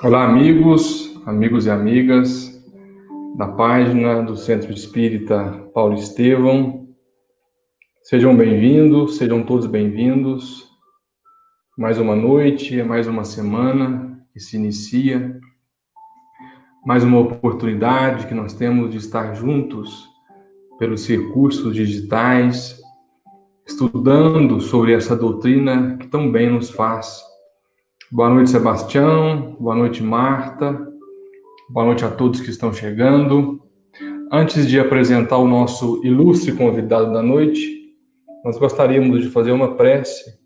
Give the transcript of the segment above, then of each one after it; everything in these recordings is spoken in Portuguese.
Olá, amigos e amigas da página do Centro Espírita Paulo Estevão. Sejam bem-vindos, sejam todos bem-vindos. Mais uma noite, mais uma semana que se inicia, mais uma oportunidade que nós temos de estar juntos pelos recursos digitais, estudando sobre essa doutrina que tão bem nos faz. Boa noite, Sebastião. Boa noite, Marta. Boa noite a todos que estão chegando. Antes de apresentar o nosso ilustre convidado da noite, nós gostaríamos de fazer uma prece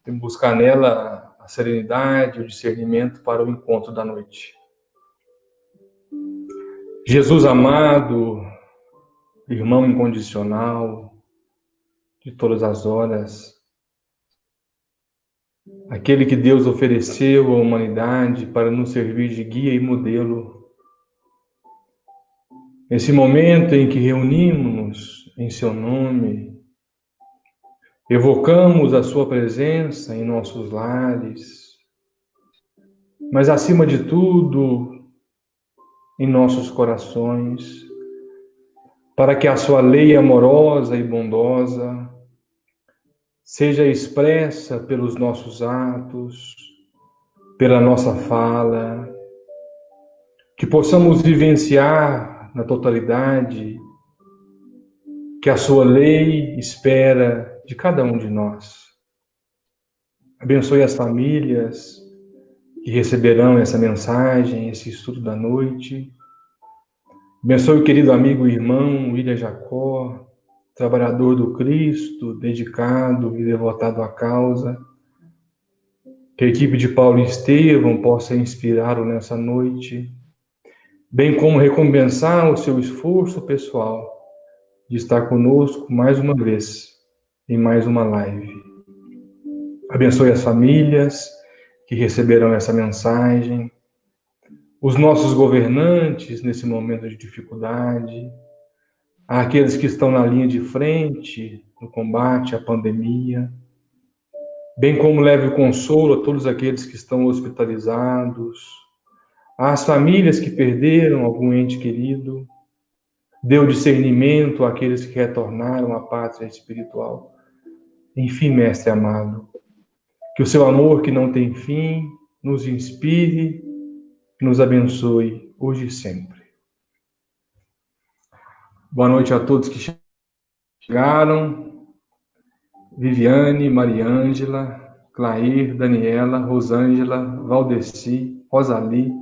e buscar nela a serenidade e o discernimento para o encontro da noite. Jesus amado, irmão incondicional de todas as horas, aquele que Deus ofereceu à humanidade para nos servir de guia e modelo. Nesse momento em que reunimos-nos em seu nome, evocamos a sua presença em nossos lares, mas acima de tudo, em nossos corações, para que a sua lei amorosa e bondosa seja expressa pelos nossos atos, pela nossa fala, que possamos vivenciar na totalidade que a sua lei espera de cada um de nós. Abençoe as famílias que receberão essa mensagem, esse estudo da noite. Abençoe o querido amigo e irmão William Jacó, trabalhador do Cristo, dedicado e devotado à causa. Que a equipe de Paulo Estevão possa inspirá-lo nessa noite, bem como recompensar o seu esforço pessoal de estar conosco mais uma vez, em mais uma live. Abençoe as famílias que receberão essa mensagem, os nossos governantes nesse momento de dificuldade, aqueles que estão na linha de frente no combate à pandemia, bem como leve consolo a todos aqueles que estão hospitalizados, às famílias que perderam algum ente querido, dê o discernimento àqueles que retornaram à pátria espiritual. Enfim, Mestre amado, que o seu amor que não tem fim nos inspire, nos abençoe hoje e sempre. Boa noite a todos que chegaram. Viviane, Mariângela, Clair, Daniela, Rosângela, Valdeci, Rosali,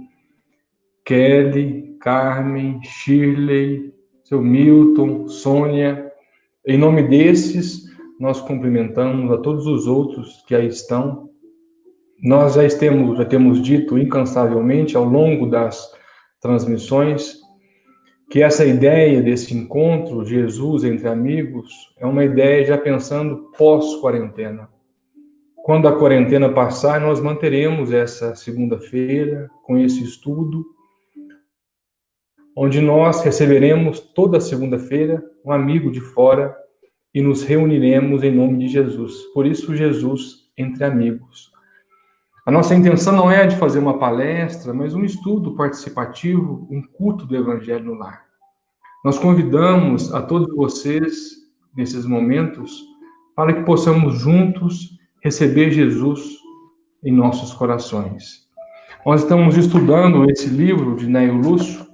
Kelly, Carmen, Shirley, seu Milton, Sônia. Em nome desses, nós cumprimentamos a todos os outros que aí estão. Nós já temos dito incansavelmente ao longo das transmissões que essa ideia desse encontro, Jesus entre amigos, é uma ideia já pensando pós-quarentena. Quando a quarentena passar, nós manteremos essa segunda-feira com esse estudo, onde nós receberemos toda segunda-feira um amigo de fora e nos reuniremos em nome de Jesus. Por isso, Jesus entre amigos. A nossa intenção não é de fazer uma palestra, mas um estudo participativo, um culto do Evangelho no lar. Nós convidamos a todos vocês, nesses momentos, para que possamos juntos receber Jesus em nossos corações. Nós estamos estudando esse livro de Neio Lúcio,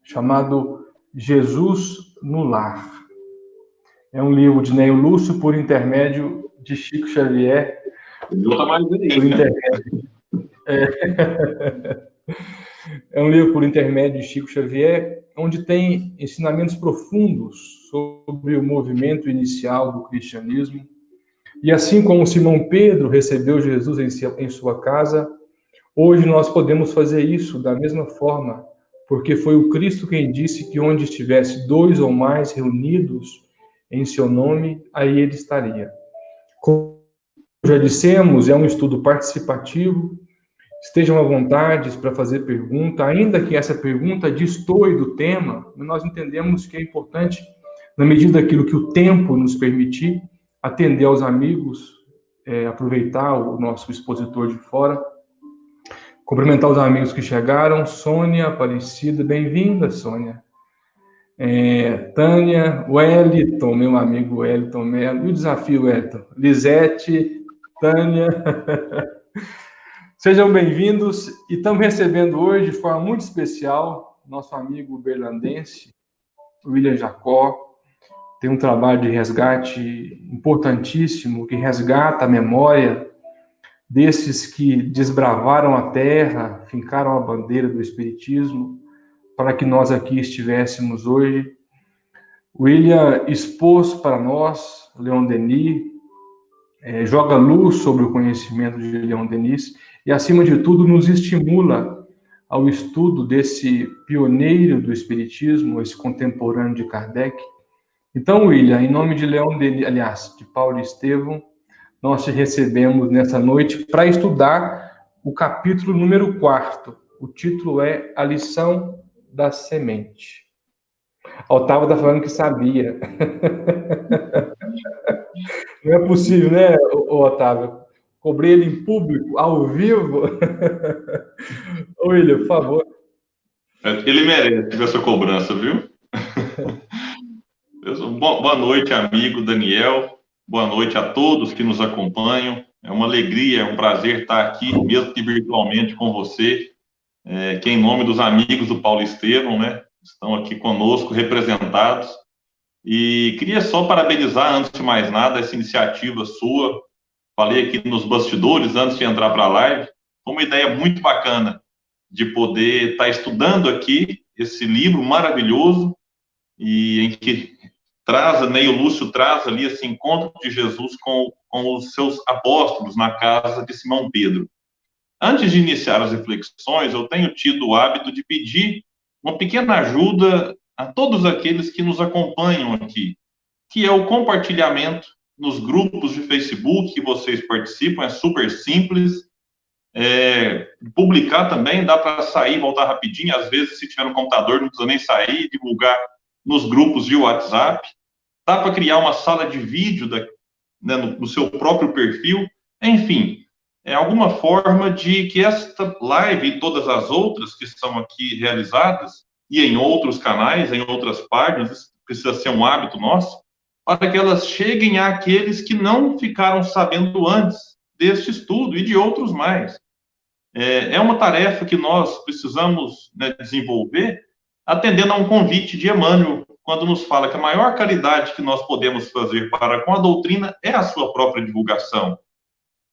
chamado Jesus no Lar. É um livro de Neio Lúcio por intermédio de Chico Xavier. Por intermédio. É um livro por intermédio de Chico Xavier, onde tem ensinamentos profundos sobre o movimento inicial do cristianismo. E assim como Simão Pedro recebeu Jesus em sua casa, hoje nós podemos fazer isso da mesma forma, porque foi o Cristo quem disse que onde estivesse 2 ou mais reunidos em seu nome, aí ele estaria. Como já dissemos, é um estudo participativo. Estejam à vontade para fazer pergunta, ainda que essa pergunta destoe do tema, nós entendemos que é importante, na medida daquilo que o tempo nos permitir, atender aos amigos, aproveitar o nosso expositor de fora. Cumprimentar os amigos que chegaram. Sônia Aparecida, bem-vinda, Sônia. Tânia, Wellington, meu amigo Wellington Melo. E o desafio, Wellington? Lisete, Tânia. Sejam bem-vindos e estamos recebendo hoje, de forma muito especial, nosso amigo berlandense, William Jacó. Tem um trabalho de resgate importantíssimo, que resgata a memória desses que desbravaram a terra, fincaram a bandeira do Espiritismo, para que nós aqui estivéssemos hoje. William expôs para nós Leon Denis, joga luz sobre o conhecimento de Leon Denis e, acima de tudo, nos estimula ao estudo desse pioneiro do Espiritismo, esse contemporâneo de Kardec. Então, William, em nome de Leon Denis, aliás, de Paulo Estevão, nós te recebemos nessa noite para estudar o capítulo número 4. O título é A Lição da Semente. A Otávio está falando que sabia. Não é possível, né, Otávio? Cobrei ele em público, ao vivo. William, por favor. Ele merece essa cobrança, viu? Boa noite, amigo Daniel. Boa noite a todos que nos acompanham. É uma alegria, é um prazer estar aqui, mesmo que virtualmente, com você, que em nome dos amigos do Paulo Estevão, né, estão aqui conosco, representados. E queria só parabenizar, antes de mais nada, essa iniciativa sua. Falei aqui nos bastidores, antes de entrar para a live, foi uma ideia muito bacana de poder estar estudando aqui esse livro maravilhoso, e em que traz, né, o Lúcio traz ali esse encontro de Jesus com os seus apóstolos na casa de Simão Pedro. Antes de iniciar as reflexões, eu tenho tido o hábito de pedir uma pequena ajuda a todos aqueles que nos acompanham aqui, que é o compartilhamento nos grupos de Facebook que vocês participam. É super simples. Publicar também, dá para sair e voltar rapidinho. Às vezes, se tiver no computador, não precisa nem sair, divulgar nos grupos de WhatsApp. Dá para criar uma sala de vídeo no seu próprio perfil. Enfim, é alguma forma de que esta live e todas as outras que são aqui realizadas, e em outros canais, em outras páginas, isso precisa ser um hábito nosso, para que elas cheguem àqueles que não ficaram sabendo antes deste estudo e de outros mais. É uma tarefa que nós precisamos, né, desenvolver, atendendo a um convite de Emmanuel, quando nos fala que a maior caridade que nós podemos fazer para com a doutrina é a sua própria divulgação.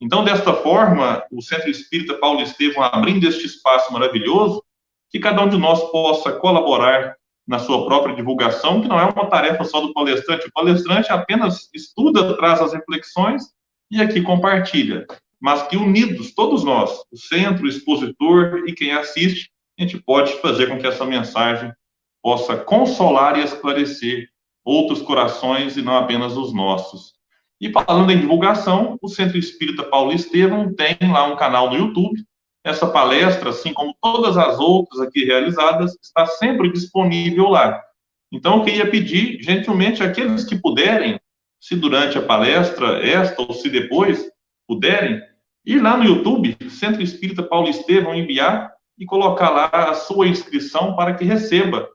Então, desta forma, o Centro Espírita Paulo Estevão, abrindo este espaço maravilhoso, que cada um de nós possa colaborar na sua própria divulgação, que não é uma tarefa só do palestrante. O palestrante apenas estuda, traz as reflexões e aqui compartilha. Mas que unidos, todos nós, o centro, o expositor e quem assiste, a gente pode fazer com que essa mensagem possa consolar e esclarecer outros corações e não apenas os nossos. E falando em divulgação, o Centro Espírita Paulo Estevão tem lá um canal no YouTube. Essa palestra, assim como todas as outras aqui realizadas, está sempre disponível lá. Então, eu queria pedir, gentilmente, àqueles que puderem, se durante a palestra, esta ou se depois puderem, ir lá no YouTube, Centro Espírita Paulo Estevão, enviar e colocar lá a sua inscrição para que receba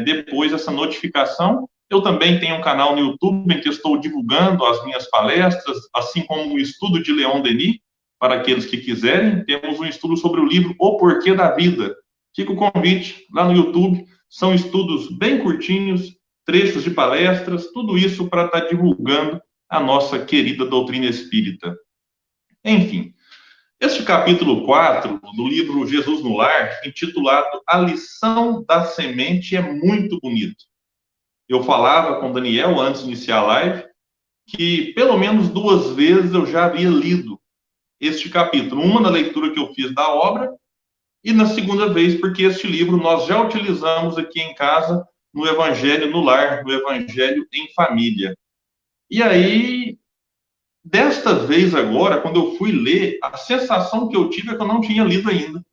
depois essa notificação. Eu também tenho um canal no YouTube em que estou divulgando as minhas palestras, assim como o estudo de Leon Denis, para aqueles que quiserem. Temos um estudo sobre o livro O Porquê da Vida. Fica o convite lá no YouTube. São estudos bem curtinhos, trechos de palestras, tudo isso para estar divulgando a nossa querida doutrina espírita. Enfim, este capítulo 4 do livro Jesus no Lar, intitulado A Lição da Semente, é muito bonito. Eu falava com Daniel, antes de iniciar a live, que pelo menos 2 vezes eu já havia lido este capítulo. Uma na leitura que eu fiz da obra, e na segunda vez porque este livro nós já utilizamos aqui em casa, no Evangelho no Lar, no Evangelho em Família. E aí, desta vez agora, quando eu fui ler, a sensação que eu tive é que eu não tinha lido ainda.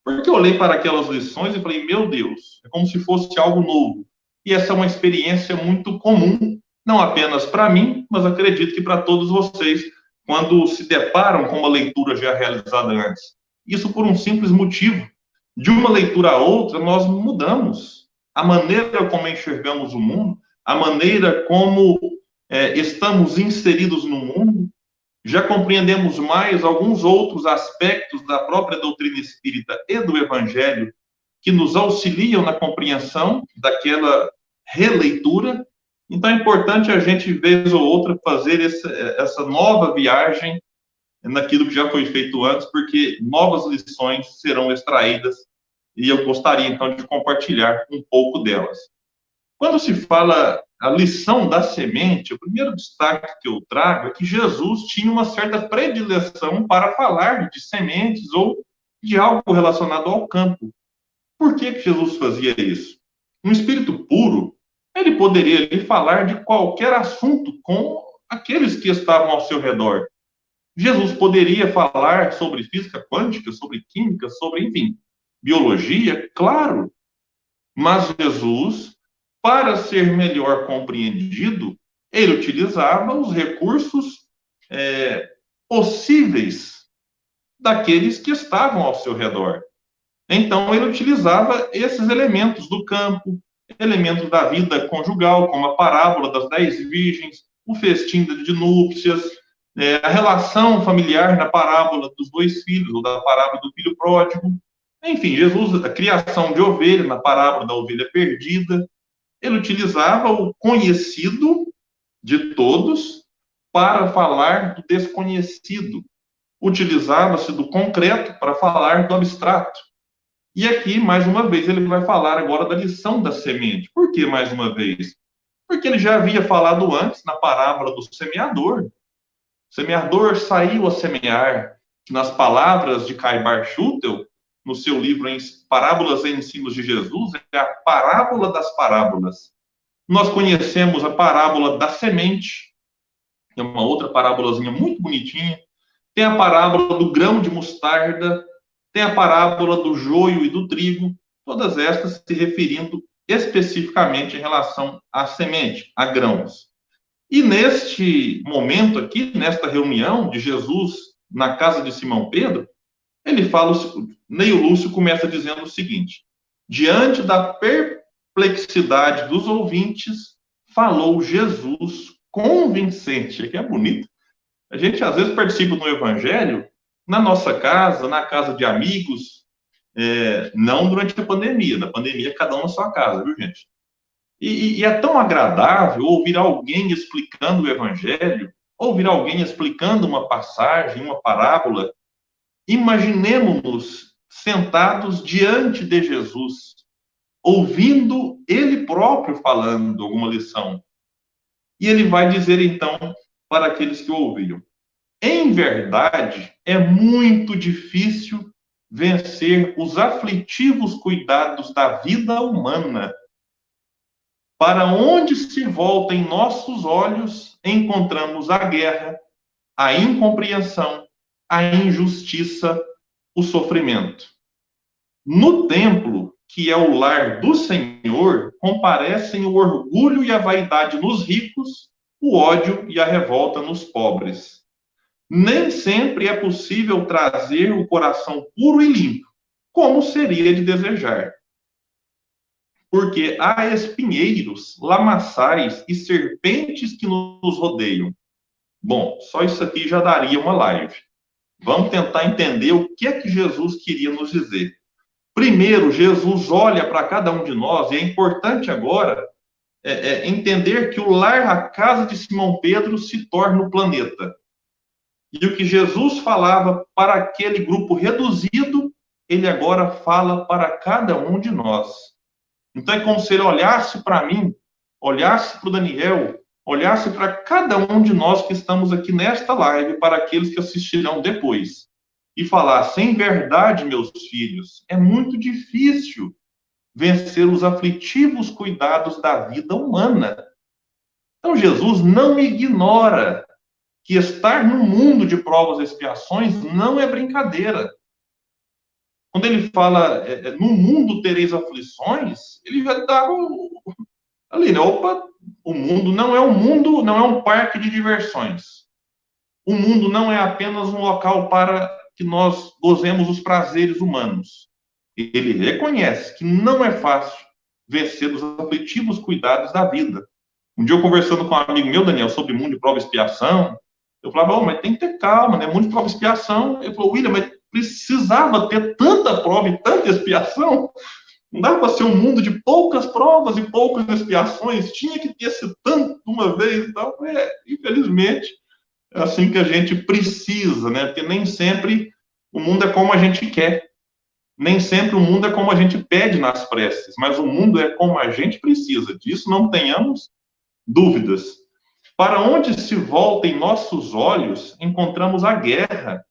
Porque eu olhei para aquelas lições e falei, meu Deus, é como se fosse algo novo. E essa é uma experiência muito comum, não apenas para mim, mas acredito que para todos vocês, quando se deparam com uma leitura já realizada antes. Isso por um simples motivo. De uma leitura a outra, nós mudamos a maneira como enxergamos o mundo, a maneira como estamos inseridos no mundo, já compreendemos mais alguns outros aspectos da própria doutrina espírita e do Evangelho que nos auxiliam na compreensão daquela releitura. Então é importante a gente, vez ou outra, fazer essa nova viagem naquilo que já foi feito antes, porque novas lições serão extraídas e eu gostaria, então, de compartilhar um pouco delas. Quando se fala a lição da semente, o primeiro destaque que eu trago é que Jesus tinha uma certa predileção para falar de sementes ou de algo relacionado ao campo. Por que Jesus fazia isso? Um espírito puro, ele poderia lhe falar de qualquer assunto com aqueles que estavam ao seu redor. Jesus poderia falar sobre física quântica, sobre química, sobre, enfim, biologia, claro. Mas Jesus, para ser melhor compreendido, ele utilizava os recursos possíveis daqueles que estavam ao seu redor. Então, ele utilizava esses elementos do campo, elementos da vida conjugal, como a parábola das 10 virgens, o festim de núpcias, a relação familiar na parábola dos 2 filhos, ou da parábola do filho pródigo. Enfim, Jesus, a criação de ovelha, na parábola da ovelha perdida, ele utilizava o conhecido de todos para falar do desconhecido. Utilizava-se do concreto para falar do abstrato. E aqui, mais uma vez, ele vai falar agora da lição da semente. Por que mais uma vez? Porque ele já havia falado antes na parábola do semeador. O semeador saiu a semear. Nas palavras de Caibar Schutel, no seu livro Parábolas e Ensinos de Jesus, é a parábola das parábolas. Nós conhecemos a parábola da semente, que é uma outra parábolazinha muito bonitinha. Tem a parábola do grão de mostarda, tem a parábola do joio e do trigo, todas estas se referindo especificamente em relação à semente, a grãos. E neste momento aqui, nesta reunião de Jesus na casa de Simão Pedro, ele fala, Neio Lúcio começa dizendo o seguinte: diante da perplexidade dos ouvintes, falou Jesus convincente. Aqui é bonito. A gente às vezes participa do Evangelho na nossa casa, na casa de amigos, não durante a pandemia. Na pandemia, cada um na sua casa, viu, gente? E é tão agradável ouvir alguém explicando o Evangelho, ouvir alguém explicando uma passagem, uma parábola. Imaginemos-nos sentados diante de Jesus, ouvindo ele próprio falando alguma lição. E ele vai dizer, então, para aqueles que ouviram: em verdade, é muito difícil vencer os aflitivos cuidados da vida humana. Para onde se voltem nossos olhos, encontramos a guerra, a incompreensão, a injustiça, o sofrimento. No templo, que é o lar do Senhor, comparecem o orgulho e a vaidade nos ricos, o ódio e a revolta nos pobres. Nem sempre é possível trazer o coração puro e limpo, como seria de desejar. Porque há espinheiros, lamaçais e serpentes que nos rodeiam. Bom, só isso aqui já daria uma live. Vamos tentar entender o que é que Jesus queria nos dizer. Primeiro, Jesus olha para cada um de nós, e é importante agora entender que o lar, a casa de Simão Pedro, se torna o planeta. E o que Jesus falava para aquele grupo reduzido, ele agora fala para cada um de nós. Então é como se ele olhasse para mim, olhasse para o Daniel, olhasse para cada um de nós que estamos aqui nesta live, para aqueles que assistirão depois, e falasse: em verdade, meus filhos, é muito difícil vencer os aflitivos cuidados da vida humana. Então Jesus não ignora que estar no mundo de provas e expiações não é brincadeira. Quando ele fala, no mundo tereis aflições, ele já dá ali, né? Opa, o mundo não é um parque de diversões. O mundo não é apenas um local para que nós gozemos os prazeres humanos. Ele reconhece que não é fácil vencer os aflitivos cuidados da vida. Um dia eu conversando com um amigo meu, Daniel, sobre mundo de prova e expiação, eu falava, mas tem que ter calma, né? Mundo de prova e expiação. Ele falou, William, mas precisava ter tanta prova e tanta expiação? Não dava para ser um mundo de poucas provas e poucas expiações, tinha que ter esse tanto de uma vez. Então, infelizmente, é assim que a gente precisa, né? Porque nem sempre o mundo é como a gente quer. Nem sempre o mundo é como a gente pede nas preces, mas o mundo é como a gente precisa. Disso não tenhamos dúvidas. Para onde se voltem nossos olhos, encontramos a guerra.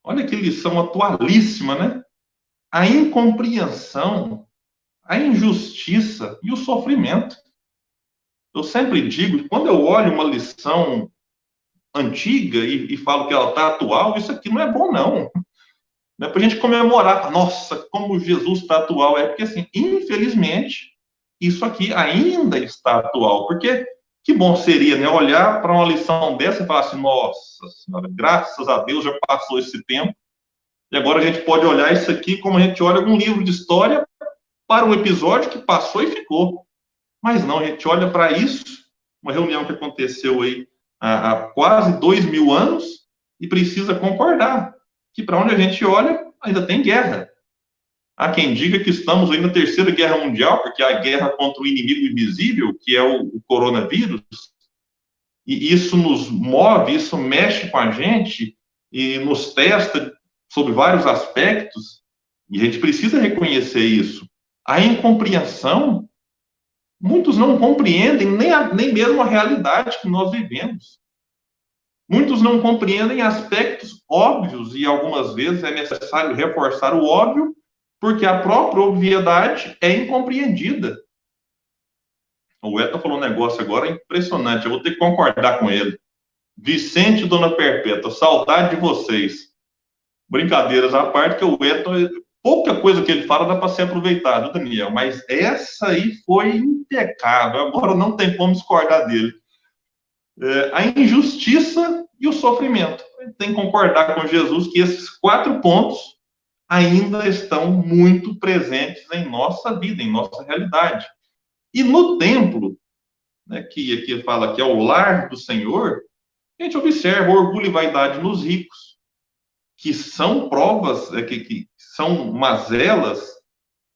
Olha que lição atualíssima, né? A incompreensão, a injustiça e o sofrimento. Eu sempre digo que quando eu olho uma lição antiga e falo que ela está atual, isso aqui não é bom, não. Não é para a gente comemorar, nossa, como Jesus está atual. É porque, assim, infelizmente, isso aqui ainda está atual. Porque que bom seria, né, olhar para uma lição dessa e falar assim, nossa senhora, graças a Deus já passou esse tempo, e agora a gente pode olhar isso aqui como a gente olha algum livro de história para um episódio que passou e ficou. Mas não, a gente olha para isso, uma reunião que aconteceu aí há quase 2000 anos, e precisa concordar que para onde a gente olha, ainda tem guerra. Há quem diga que estamos aí na Terceira Guerra Mundial, porque há a guerra contra o inimigo invisível, que é o coronavírus, e isso nos move, isso mexe com a gente, e nos testa sobre vários aspectos, e a gente precisa reconhecer isso. A incompreensão, muitos não compreendem nem mesmo a realidade que nós vivemos. Muitos não compreendem aspectos óbvios, e algumas vezes é necessário reforçar o óbvio, porque a própria obviedade é incompreendida. O Eto falou um negócio agora impressionante, eu vou ter que concordar com ele. Vicente e Dona Perpétua, saudade de vocês. Brincadeiras à parte, que o Eto, pouca coisa que ele fala dá para ser aproveitado, Daniel, mas essa aí foi impecável, agora não tem como discordar dele. A injustiça e o sofrimento. A gente tem que concordar com Jesus que esses 4 pontos ainda estão muito presentes em nossa vida, em nossa realidade. E no templo, né, que aqui fala que é o lar do Senhor, a gente observa orgulho e vaidade nos ricos, que são provas, que são mazelas,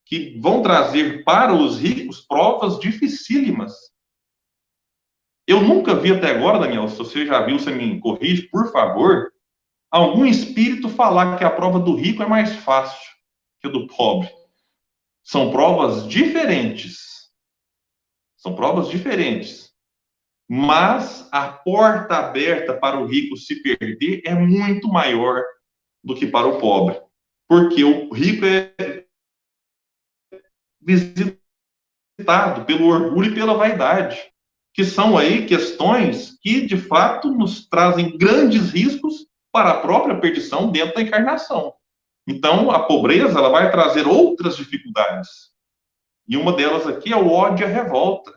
que vão trazer para os ricos provas dificílimas. Eu nunca vi até agora, Daniel, se você já viu, você me corrige, por favor, algum espírito falar que a prova do rico é mais fácil que a do pobre. São provas diferentes. São provas diferentes. Mas a porta aberta para o rico se perder é muito maior do que para o pobre. Porque o rico é visitado pelo orgulho e pela vaidade, que são aí questões que, de fato, nos trazem grandes riscos para a própria perdição dentro da encarnação. Então, a pobreza ela vai trazer outras dificuldades. E uma delas aqui é o ódio e a revolta.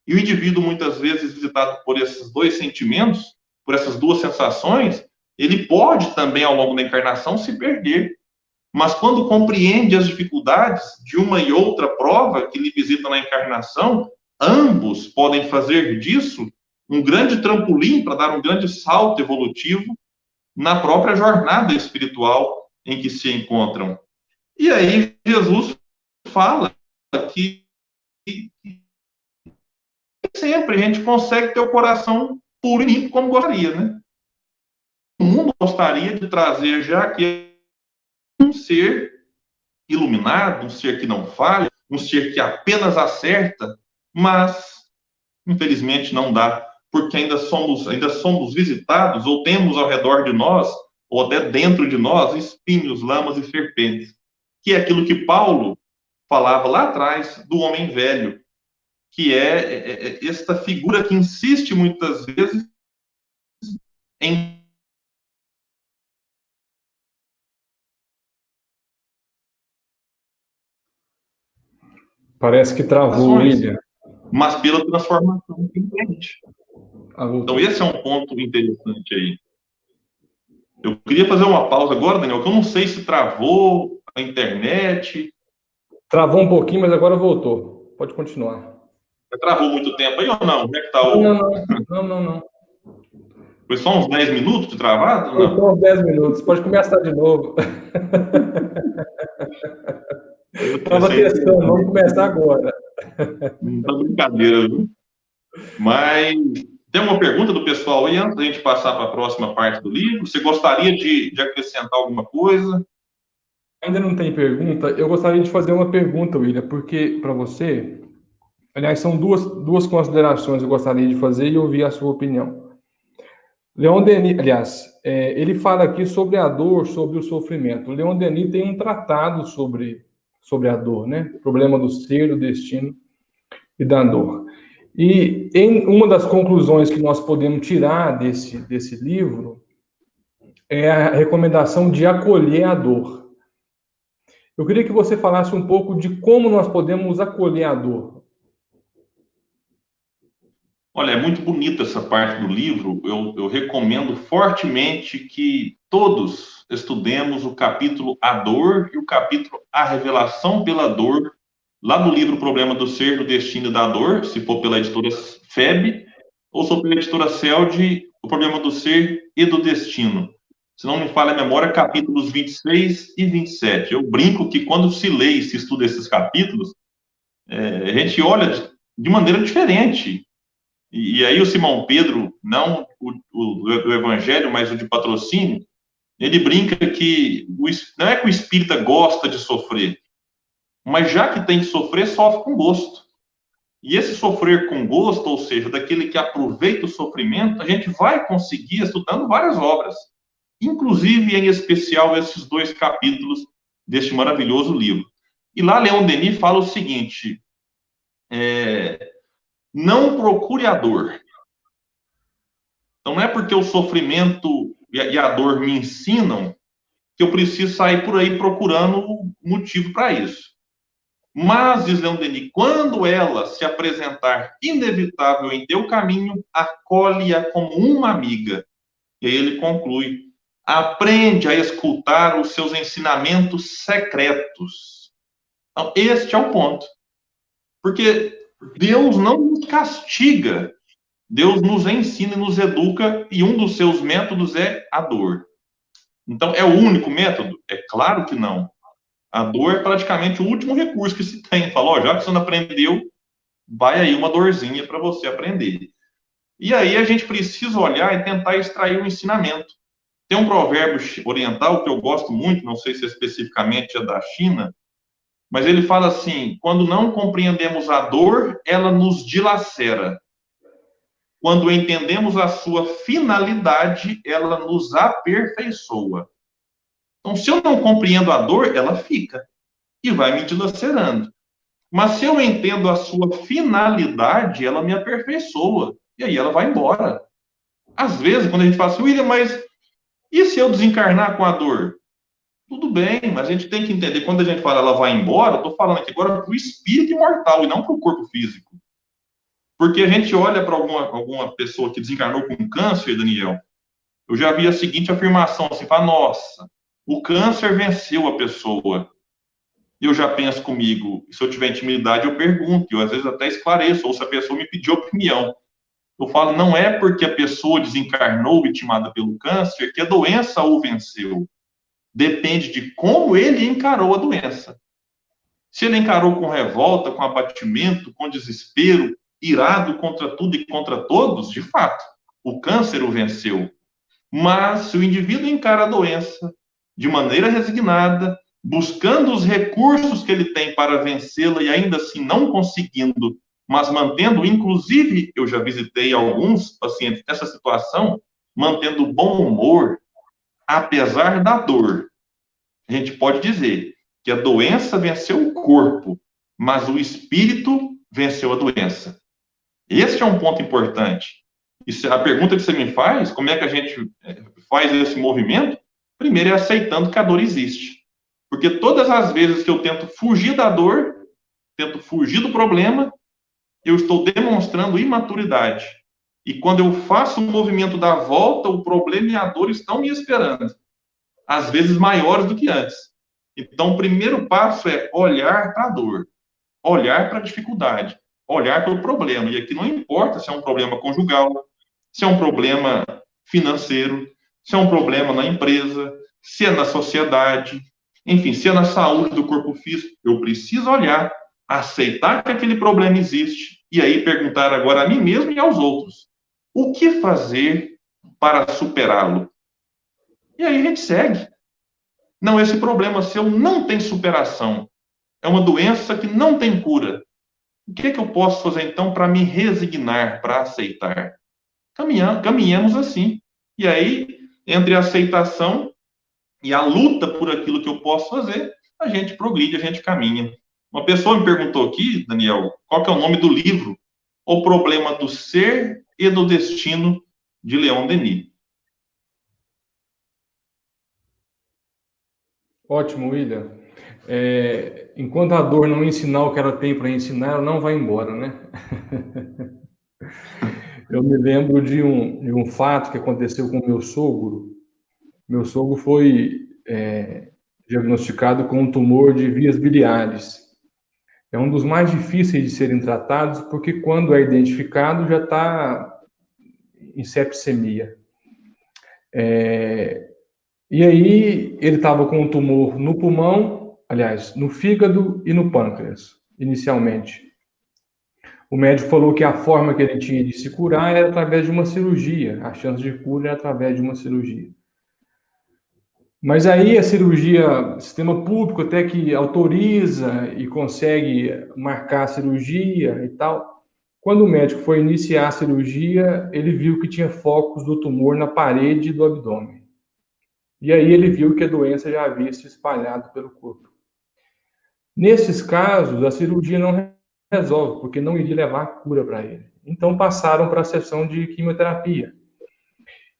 E o indivíduo, muitas vezes, visitado por esses dois sentimentos, por essas duas sensações, ele pode também, ao longo da encarnação, se perder. Mas quando compreende as dificuldades de uma e outra prova que lhe visita na encarnação, ambos podem fazer disso um grande trampolim para dar um grande salto evolutivo na própria jornada espiritual em que se encontram. E aí Jesus fala que sempre a gente consegue ter o coração puro e limpo como gostaria, né? O mundo gostaria de trazer já que um ser iluminado, um ser que não falha, um ser que apenas acerta, mas infelizmente não dá, porque ainda somos visitados ou temos ao redor de nós ou até dentro de nós espinhos, lamas e serpentes, que é aquilo que Paulo falava lá atrás do homem velho, que é esta figura que insiste muitas vezes em Parece que travou, William. Mas pela transformação que entende. Então, esse é um ponto interessante aí. Eu queria fazer uma pausa agora, Daniel, que eu não sei se travou a internet. Travou um pouquinho, mas agora voltou. Pode continuar. Travou muito tempo aí ou não? Como é que tá Não, o... não, não. Não, não, não. Foi só uns 10 minutos de travado ou Foi não? só uns 10 minutos. Pode começar de novo. Eu Estava pensei que testando, vamos começar agora. não tá brincadeira, viu? Mas tem uma pergunta do pessoal aí, antes da gente passar para a próxima parte do livro. Você gostaria de acrescentar alguma coisa? Ainda não tem pergunta. Eu gostaria de fazer uma pergunta, William, porque para você, aliás, são duas considerações que eu gostaria de fazer e ouvir a sua opinião. Leon Denis, aliás, ele fala aqui sobre a dor, sobre o sofrimento. Leon Denis tem um tratado sobre a dor, né? Problema do ser, do destino e da dor. E em uma das conclusões que nós podemos tirar desse livro é a recomendação de acolher a dor. Eu queria que você falasse um pouco de como nós podemos acolher a dor. Olha, é muito bonita essa parte do livro. Eu recomendo fortemente que todos estudemos o capítulo A Dor e o capítulo A Revelação pela Dor, lá do livro Problema do Ser, do Destino e da Dor, se for pela editora FEB, ou se for pela editora CELD, O Problema do Ser e do Destino. Se não me falha a memória, capítulos 26 e 27. Eu brinco que quando se lê e se estuda esses capítulos, a gente olha de maneira diferente. E aí o Simão Pedro, não o Evangelho, mas o de patrocínio, ele brinca que não é que o espírita gosta de sofrer, mas já que tem que sofrer, sofre com gosto. E esse sofrer com gosto, ou seja, daquele que aproveita o sofrimento, a gente vai conseguir estudando várias obras, inclusive, em especial, esses 2 capítulos deste maravilhoso livro. E lá Leon Denis fala o seguinte, não procure a dor. Então, não é porque o sofrimento e a dor me ensinam que eu preciso sair por aí procurando motivo para isso. Mas, diz Leon Denis, quando ela se apresentar inevitável em teu caminho, acolhe-a como uma amiga. E aí ele conclui, aprende a escutar os seus ensinamentos secretos. Então, este é o ponto. Porque Deus não nos castiga, Deus nos ensina e nos educa, e um dos seus métodos é a dor. Então, é o único método? É claro que não. A dor é praticamente o último recurso que se tem. Falou, já que você não aprendeu, vai aí uma dorzinha para você aprender. E aí a gente precisa olhar e tentar extrair o ensinamento. Tem um provérbio oriental que eu gosto muito, não sei se especificamente é da China, mas ele fala assim, quando não compreendemos a dor, ela nos dilacera. Quando entendemos a sua finalidade, ela nos aperfeiçoa. Então, se eu não compreendo a dor, ela fica e vai me dilacerando. Mas se eu entendo a sua finalidade, ela me aperfeiçoa. E aí ela vai embora. Às vezes, quando a gente fala assim, William, mas e se eu desencarnar com a dor? Tudo bem, mas a gente tem que entender, quando a gente fala ela vai embora, eu estou falando aqui agora para o espírito imortal e não para o corpo físico. Porque a gente olha para alguma pessoa que desencarnou com câncer, Daniel, eu já vi a seguinte afirmação, assim, fala, nossa, o câncer venceu a pessoa. Eu já penso comigo, se eu tiver intimidade, eu pergunto, eu às vezes até esclareço, ou se a pessoa me pedir opinião. Eu falo, não é porque a pessoa desencarnou vitimada pelo câncer que a doença o venceu. Depende de como ele encarou a doença. Se ele encarou com revolta, com abatimento, com desespero, irado contra tudo e contra todos, de fato, o câncer o venceu. Mas se o indivíduo encara a doença de maneira resignada, buscando os recursos que ele tem para vencê-la e ainda assim não conseguindo, mas mantendo, inclusive, eu já visitei alguns pacientes nessa situação, mantendo bom humor, apesar da dor. A gente pode dizer que a doença venceu o corpo, mas o espírito venceu a doença. Este é um ponto importante. E a pergunta que você me faz, como é que a gente faz esse movimento? Primeiro é aceitando que a dor existe. Porque todas as vezes que eu tento fugir da dor, tento fugir do problema, eu estou demonstrando imaturidade. E quando eu faço o movimento da volta, o problema e a dor estão me esperando, às vezes maiores do que antes. Então, o primeiro passo é olhar para a dor, olhar para a dificuldade, olhar para o problema. E aqui não importa se é um problema conjugal, se é um problema financeiro, se é um problema na empresa, se é na sociedade, enfim, se é na saúde do corpo físico. Eu preciso olhar, aceitar que aquele problema existe e aí perguntar agora a mim mesmo e aos outros: o que fazer para superá-lo? E aí a gente segue. Não, esse problema seu não tem superação. É uma doença que não tem cura. O que é que eu posso fazer, então, para me resignar, para aceitar? Caminhamos assim. E aí, entre a aceitação e a luta por aquilo que eu posso fazer, a gente progride, a gente caminha. Uma pessoa me perguntou aqui, Daniel, qual que é o nome do livro? O Problema do Ser e do Destino, de Leon Denis. Ótimo, William. Enquanto a dor não ensinar o que ela tem para ensinar, ela não vai embora, né? Eu me lembro de um fato que aconteceu com meu sogro. Meu sogro foi diagnosticado com um tumor de vias biliares. É um dos mais difíceis de serem tratados, porque quando é identificado já está em septicemia. E aí ele estava com um tumor no pulmão, aliás, no fígado e no pâncreas, inicialmente. O médico falou que a forma que ele tinha de se curar era através de uma cirurgia. A chance de cura era através de uma cirurgia. Mas aí a cirurgia, sistema público até que autoriza e consegue marcar a cirurgia e tal. Quando o médico foi iniciar a cirurgia, ele viu que tinha focos do tumor na parede do abdômen. E aí ele viu que a doença já havia se espalhado pelo corpo. Nesses casos, a cirurgia não resolve, porque não iria levar a cura para ele. Então passaram para a sessão de quimioterapia.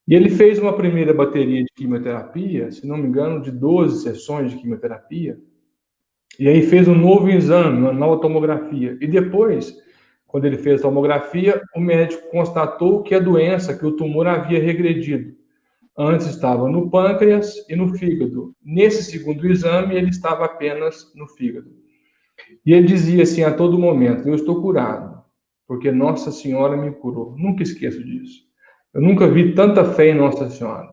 E ele fez uma primeira bateria de quimioterapia, se não me engano, de 12 sessões de quimioterapia, e aí fez um novo exame, uma nova tomografia. E depois, quando ele fez a tomografia, o médico constatou que a doença, que o tumor havia regredido. Antes estava no pâncreas e no fígado. Nesse segundo exame, ele estava apenas no fígado. E ele dizia assim a todo momento: eu estou curado, porque Nossa Senhora me curou. Nunca esqueço disso. Eu nunca vi tanta fé em Nossa Senhora.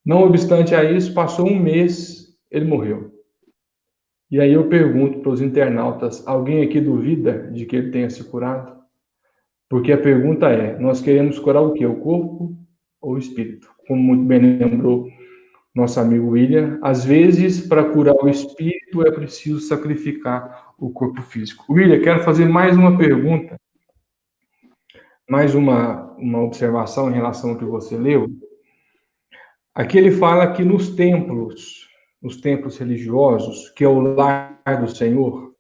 Não obstante a isso, passou um mês, ele morreu. E aí eu pergunto para os internautas: alguém aqui duvida de que ele tenha se curado? Porque a pergunta é: nós queremos curar o quê? O corpo ou o espírito? Como muito bem lembrou nosso amigo William, às vezes, para curar o espírito, é preciso sacrificar o corpo físico. William, quero fazer mais uma pergunta, mais uma observação em relação ao que você leu. Aqui ele fala que nos templos religiosos, que é o lar do Senhor,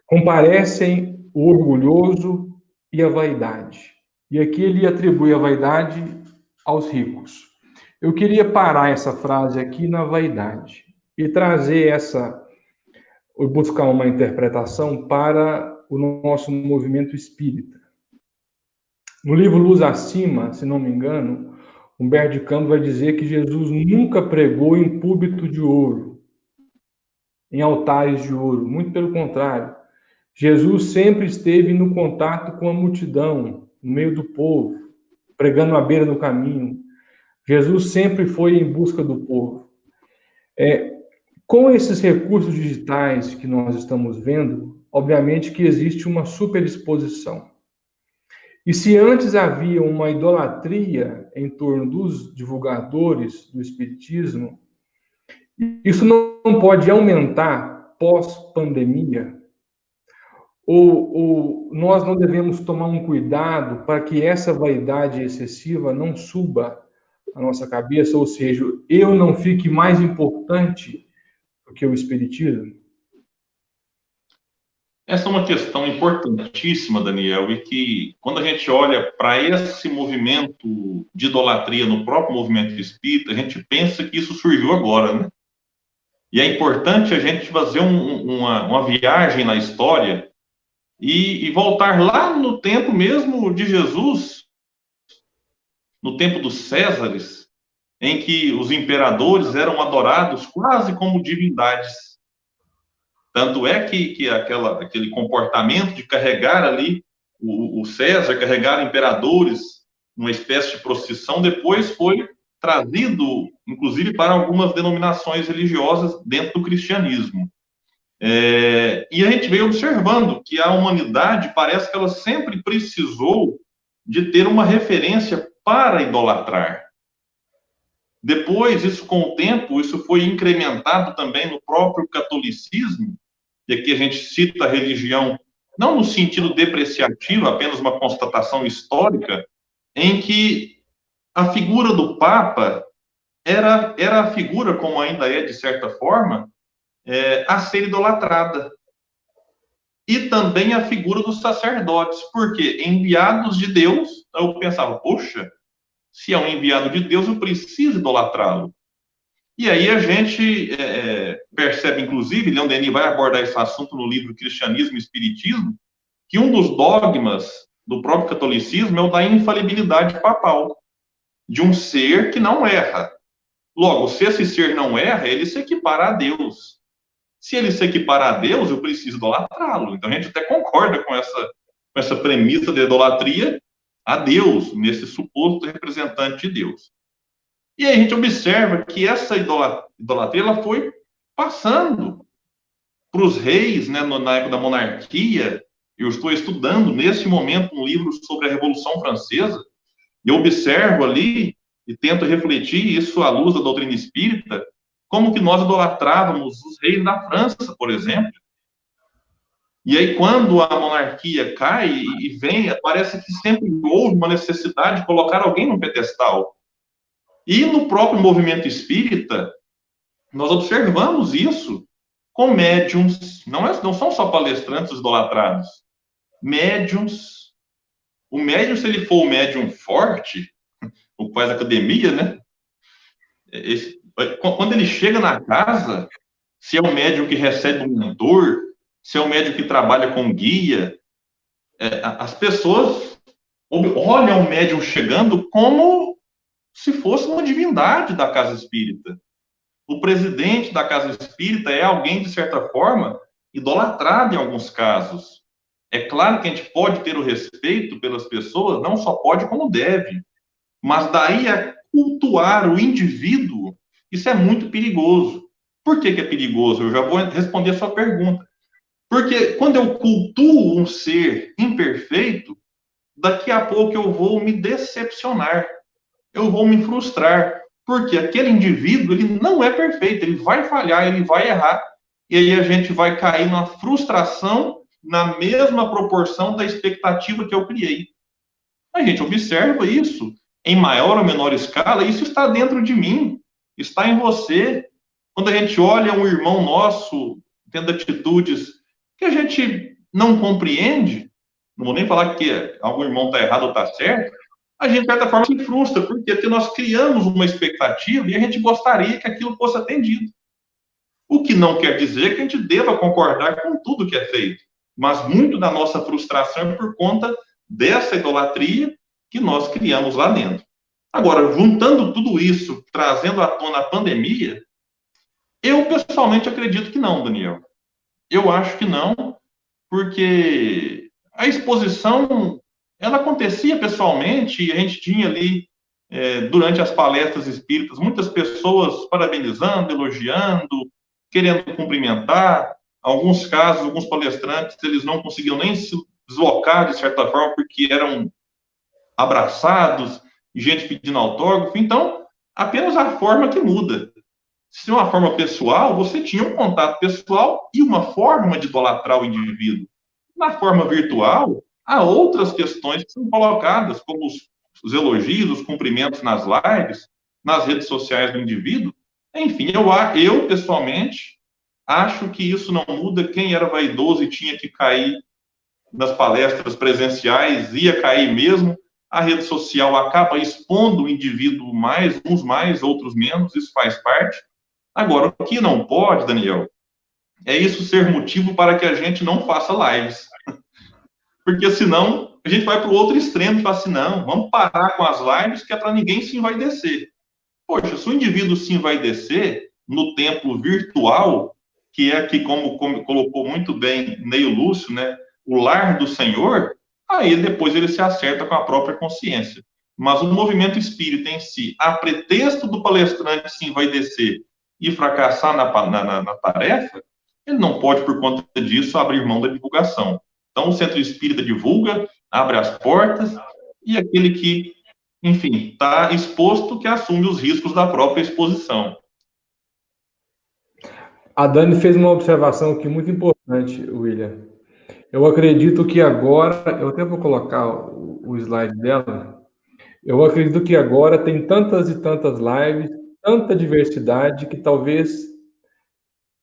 comparecem o orgulhoso e a vaidade. E aqui ele atribui a vaidade aos ricos. Eu queria parar essa frase aqui na vaidade e trazer buscar uma interpretação para o nosso movimento espírita. No livro Luz Acima, se não me engano, Humberto de Campos vai dizer que Jesus nunca pregou em púlpito de ouro, em altares de ouro. Muito pelo contrário. Jesus sempre esteve no contato com a multidão, no meio do povo, pregando à beira do caminho. Jesus sempre foi em busca do povo. Com esses recursos digitais que nós estamos vendo, obviamente que existe uma superexposição. E se antes havia uma idolatria em torno dos divulgadores do espiritismo, isso não pode aumentar pós-pandemia? Ou nós não devemos tomar um cuidado para que essa vaidade excessiva não suba a nossa cabeça, ou seja, eu não fique mais importante do que o espiritismo? Essa é uma questão importantíssima, Daniel, e que, quando a gente olha para esse movimento de idolatria no próprio movimento espírita, a gente pensa que isso surgiu agora, né? E é importante a gente fazer uma viagem na história e voltar lá no tempo mesmo de Jesus, no tempo dos Césares, em que os imperadores eram adorados quase como divindades. Tanto é que aquele comportamento de carregar ali o César, carregar imperadores, uma espécie de procissão, depois foi trazido, inclusive, para algumas denominações religiosas dentro do cristianismo. E a gente veio observando que a humanidade parece que ela sempre precisou de ter uma referência para idolatrar. Depois, isso com o tempo, isso foi incrementado também no próprio catolicismo, e aqui a gente cita a religião não no sentido depreciativo, apenas uma constatação histórica, em que a figura do Papa era a figura, como ainda é de certa forma, a ser idolatrada. E também a figura dos sacerdotes, porque enviados de Deus, eu pensava, poxa, se é um enviado de Deus, eu preciso idolatrá-lo. E aí a gente percebe, inclusive, Leon Denis vai abordar esse assunto no livro Cristianismo e Espiritismo, que um dos dogmas do próprio catolicismo é o da infalibilidade papal, de um ser que não erra. Logo, se esse ser não erra, ele se equipara a Deus. Se ele se equipara a Deus, eu preciso idolatrá-lo. Então a gente até concorda com essa premissa de idolatria a Deus, nesse suposto representante de Deus. E aí a gente observa que essa idolatria ela foi passando para os reis, né, na época da monarquia. Eu estou estudando, nesse momento, um livro sobre a Revolução Francesa, e eu observo ali, e tento refletir isso à luz da doutrina espírita, como que nós idolatrávamos os reis da França, por exemplo. E aí, quando a monarquia cai e vem, parece que sempre houve uma necessidade de colocar alguém no pedestal. E no próprio movimento espírita, nós observamos isso com médiums, não são só palestrantes idolatrados, médiums. O médium, se ele for o médium forte, o que faz academia, né? Quando ele chega na casa, se é o médium que recebe um mentor, se é o médium que trabalha com guia, as pessoas olham o médium chegando como se fosse uma divindade da casa espírita. O presidente da casa espírita é alguém, de certa forma, idolatrado em alguns casos. É claro que a gente pode ter o respeito pelas pessoas, não só pode, como deve. Mas daí a cultuar o indivíduo, isso é muito perigoso. Por que é perigoso? Eu já vou responder a sua pergunta. Porque quando eu cultuo um ser imperfeito, daqui a pouco eu vou me decepcionar, eu vou me frustrar, porque aquele indivíduo, ele não é perfeito, ele vai falhar, ele vai errar, e aí a gente vai cair na frustração na mesma proporção da expectativa que eu criei. A gente observa isso em maior ou menor escala, isso está dentro de mim, está em você. Quando a gente olha um irmão nosso tendo atitudes que a gente não compreende, não vou nem falar que algum irmão está errado ou está certo, a gente, de certa forma, se frustra. Por quê? Porque nós criamos uma expectativa e a gente gostaria que aquilo fosse atendido. O que não quer dizer que a gente deva concordar com tudo que é feito, mas muito da nossa frustração é por conta dessa idolatria que nós criamos lá dentro. Agora, juntando tudo isso, trazendo à tona a pandemia, eu pessoalmente acredito que não, Daniel. Eu acho que não, porque a exposição, ela acontecia pessoalmente, e a gente tinha ali, durante as palestras espíritas, muitas pessoas parabenizando, elogiando, querendo cumprimentar. Alguns casos, alguns palestrantes, eles não conseguiam nem se deslocar, de certa forma, porque eram abraçados, gente pedindo autógrafo. Então, apenas a forma que muda. Se uma forma pessoal, você tinha um contato pessoal e uma forma de idolatrar o indivíduo. Na forma virtual, há outras questões que são colocadas, como os elogios, os cumprimentos nas lives, nas redes sociais do indivíduo. Enfim, eu pessoalmente, acho que isso não muda. Quem era vaidoso e tinha que cair nas palestras presenciais, ia cair mesmo. A rede social acaba expondo o indivíduo mais, uns mais, outros menos, isso faz parte. Agora, o que não pode, Daniel, é isso ser motivo para que a gente não faça lives. Porque senão a gente vai para o outro extremo e fala assim, não, vamos parar com as lives que é para ninguém se envaidecer. Poxa, se o indivíduo se envaidecer no templo virtual, que é aqui, como colocou muito bem Neio Lúcio, né, o lar do Senhor, aí depois ele se acerta com a própria consciência. Mas o movimento espírita em si, a pretexto do palestrante se envaidecer e fracassar na tarefa, ele não pode, por conta disso, abrir mão da divulgação. Então, o centro espírita divulga, abre as portas, e aquele que, enfim, está exposto, que assume os riscos da própria exposição. A Dani fez uma observação aqui muito importante, William. Eu acredito que agora, eu até vou colocar o slide dela, eu acredito que agora tem tantas e tantas lives, tanta diversidade, que talvez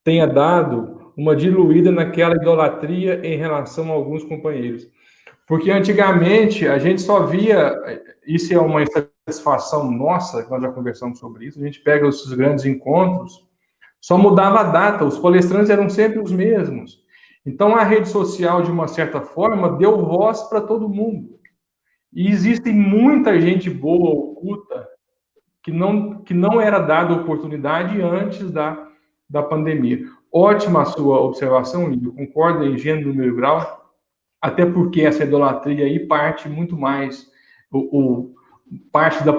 tenha dado uma diluída naquela idolatria em relação a alguns companheiros. Porque antigamente a gente só via, isso é uma insatisfação nossa, nós já conversamos sobre isso, a gente pega os grandes encontros, só mudava a data, os palestrantes eram sempre os mesmos. Então a rede social, de uma certa forma, deu voz para todo mundo. E existe muita gente boa, oculta, que não era dada oportunidade antes da pandemia. Ótima a sua observação, Lídio, concordo em gênero, número e grau, até porque essa idolatria aí parte muito mais, parte da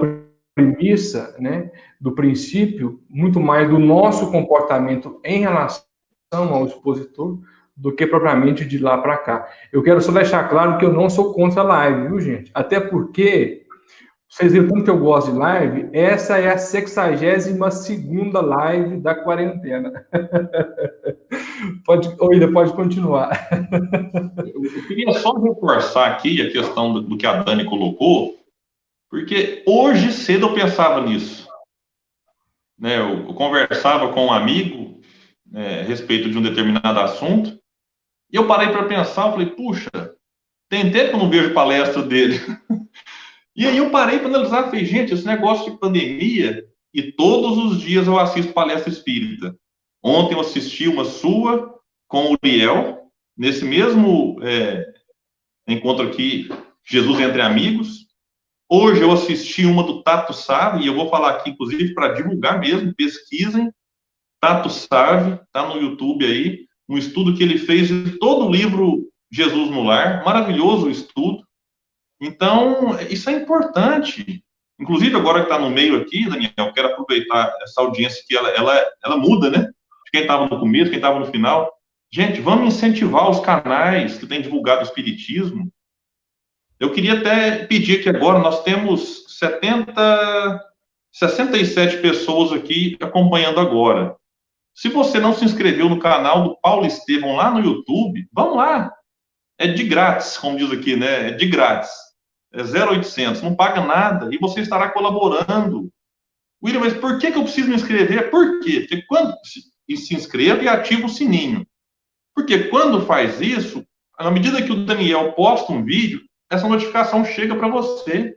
premissa, né, do princípio, muito mais do nosso comportamento em relação ao expositor, do que propriamente de lá para cá. Eu quero só deixar claro que eu não sou contra a live, viu, gente? Até porque, vocês viram tanto que eu gosto de live, essa é a 62ª live da quarentena. Pode continuar. Eu queria só reforçar aqui a questão do que a Dani colocou, porque hoje cedo eu pensava nisso. Né, eu conversava com um amigo a respeito de um determinado assunto, e eu parei para pensar, eu falei, puxa, tem tempo que eu não vejo palestra dele. E aí eu parei para analisar, falei, gente, esse negócio de pandemia, e todos os dias eu assisto palestra espírita. Ontem eu assisti uma sua com o Uriel, nesse mesmo encontro aqui, Jesus Entre Amigos. Hoje eu assisti uma do Tato Save, e eu vou falar aqui, inclusive, para divulgar mesmo, pesquisem. Tato Save, está no YouTube aí, um estudo que ele fez de todo o livro Jesus no Lar, maravilhoso o estudo. Então, isso é importante. Inclusive, agora que está no meio aqui, Daniel, quero aproveitar essa audiência que ela muda, né? De quem estava no começo, quem estava no final. Gente, vamos incentivar os canais que têm divulgado o Espiritismo. Eu queria até pedir aqui agora, nós temos 67 pessoas aqui acompanhando agora. Se você não se inscreveu no canal do Paulo Estevão lá no YouTube, vamos lá. É de grátis, como diz aqui, né? É de grátis. É 0,800, não paga nada e você estará colaborando. William, mas por que eu preciso me inscrever? Por quê? Porque quando se inscreva e ativa o sininho. Porque quando faz isso, na medida que o Daniel posta um vídeo, essa notificação chega para você.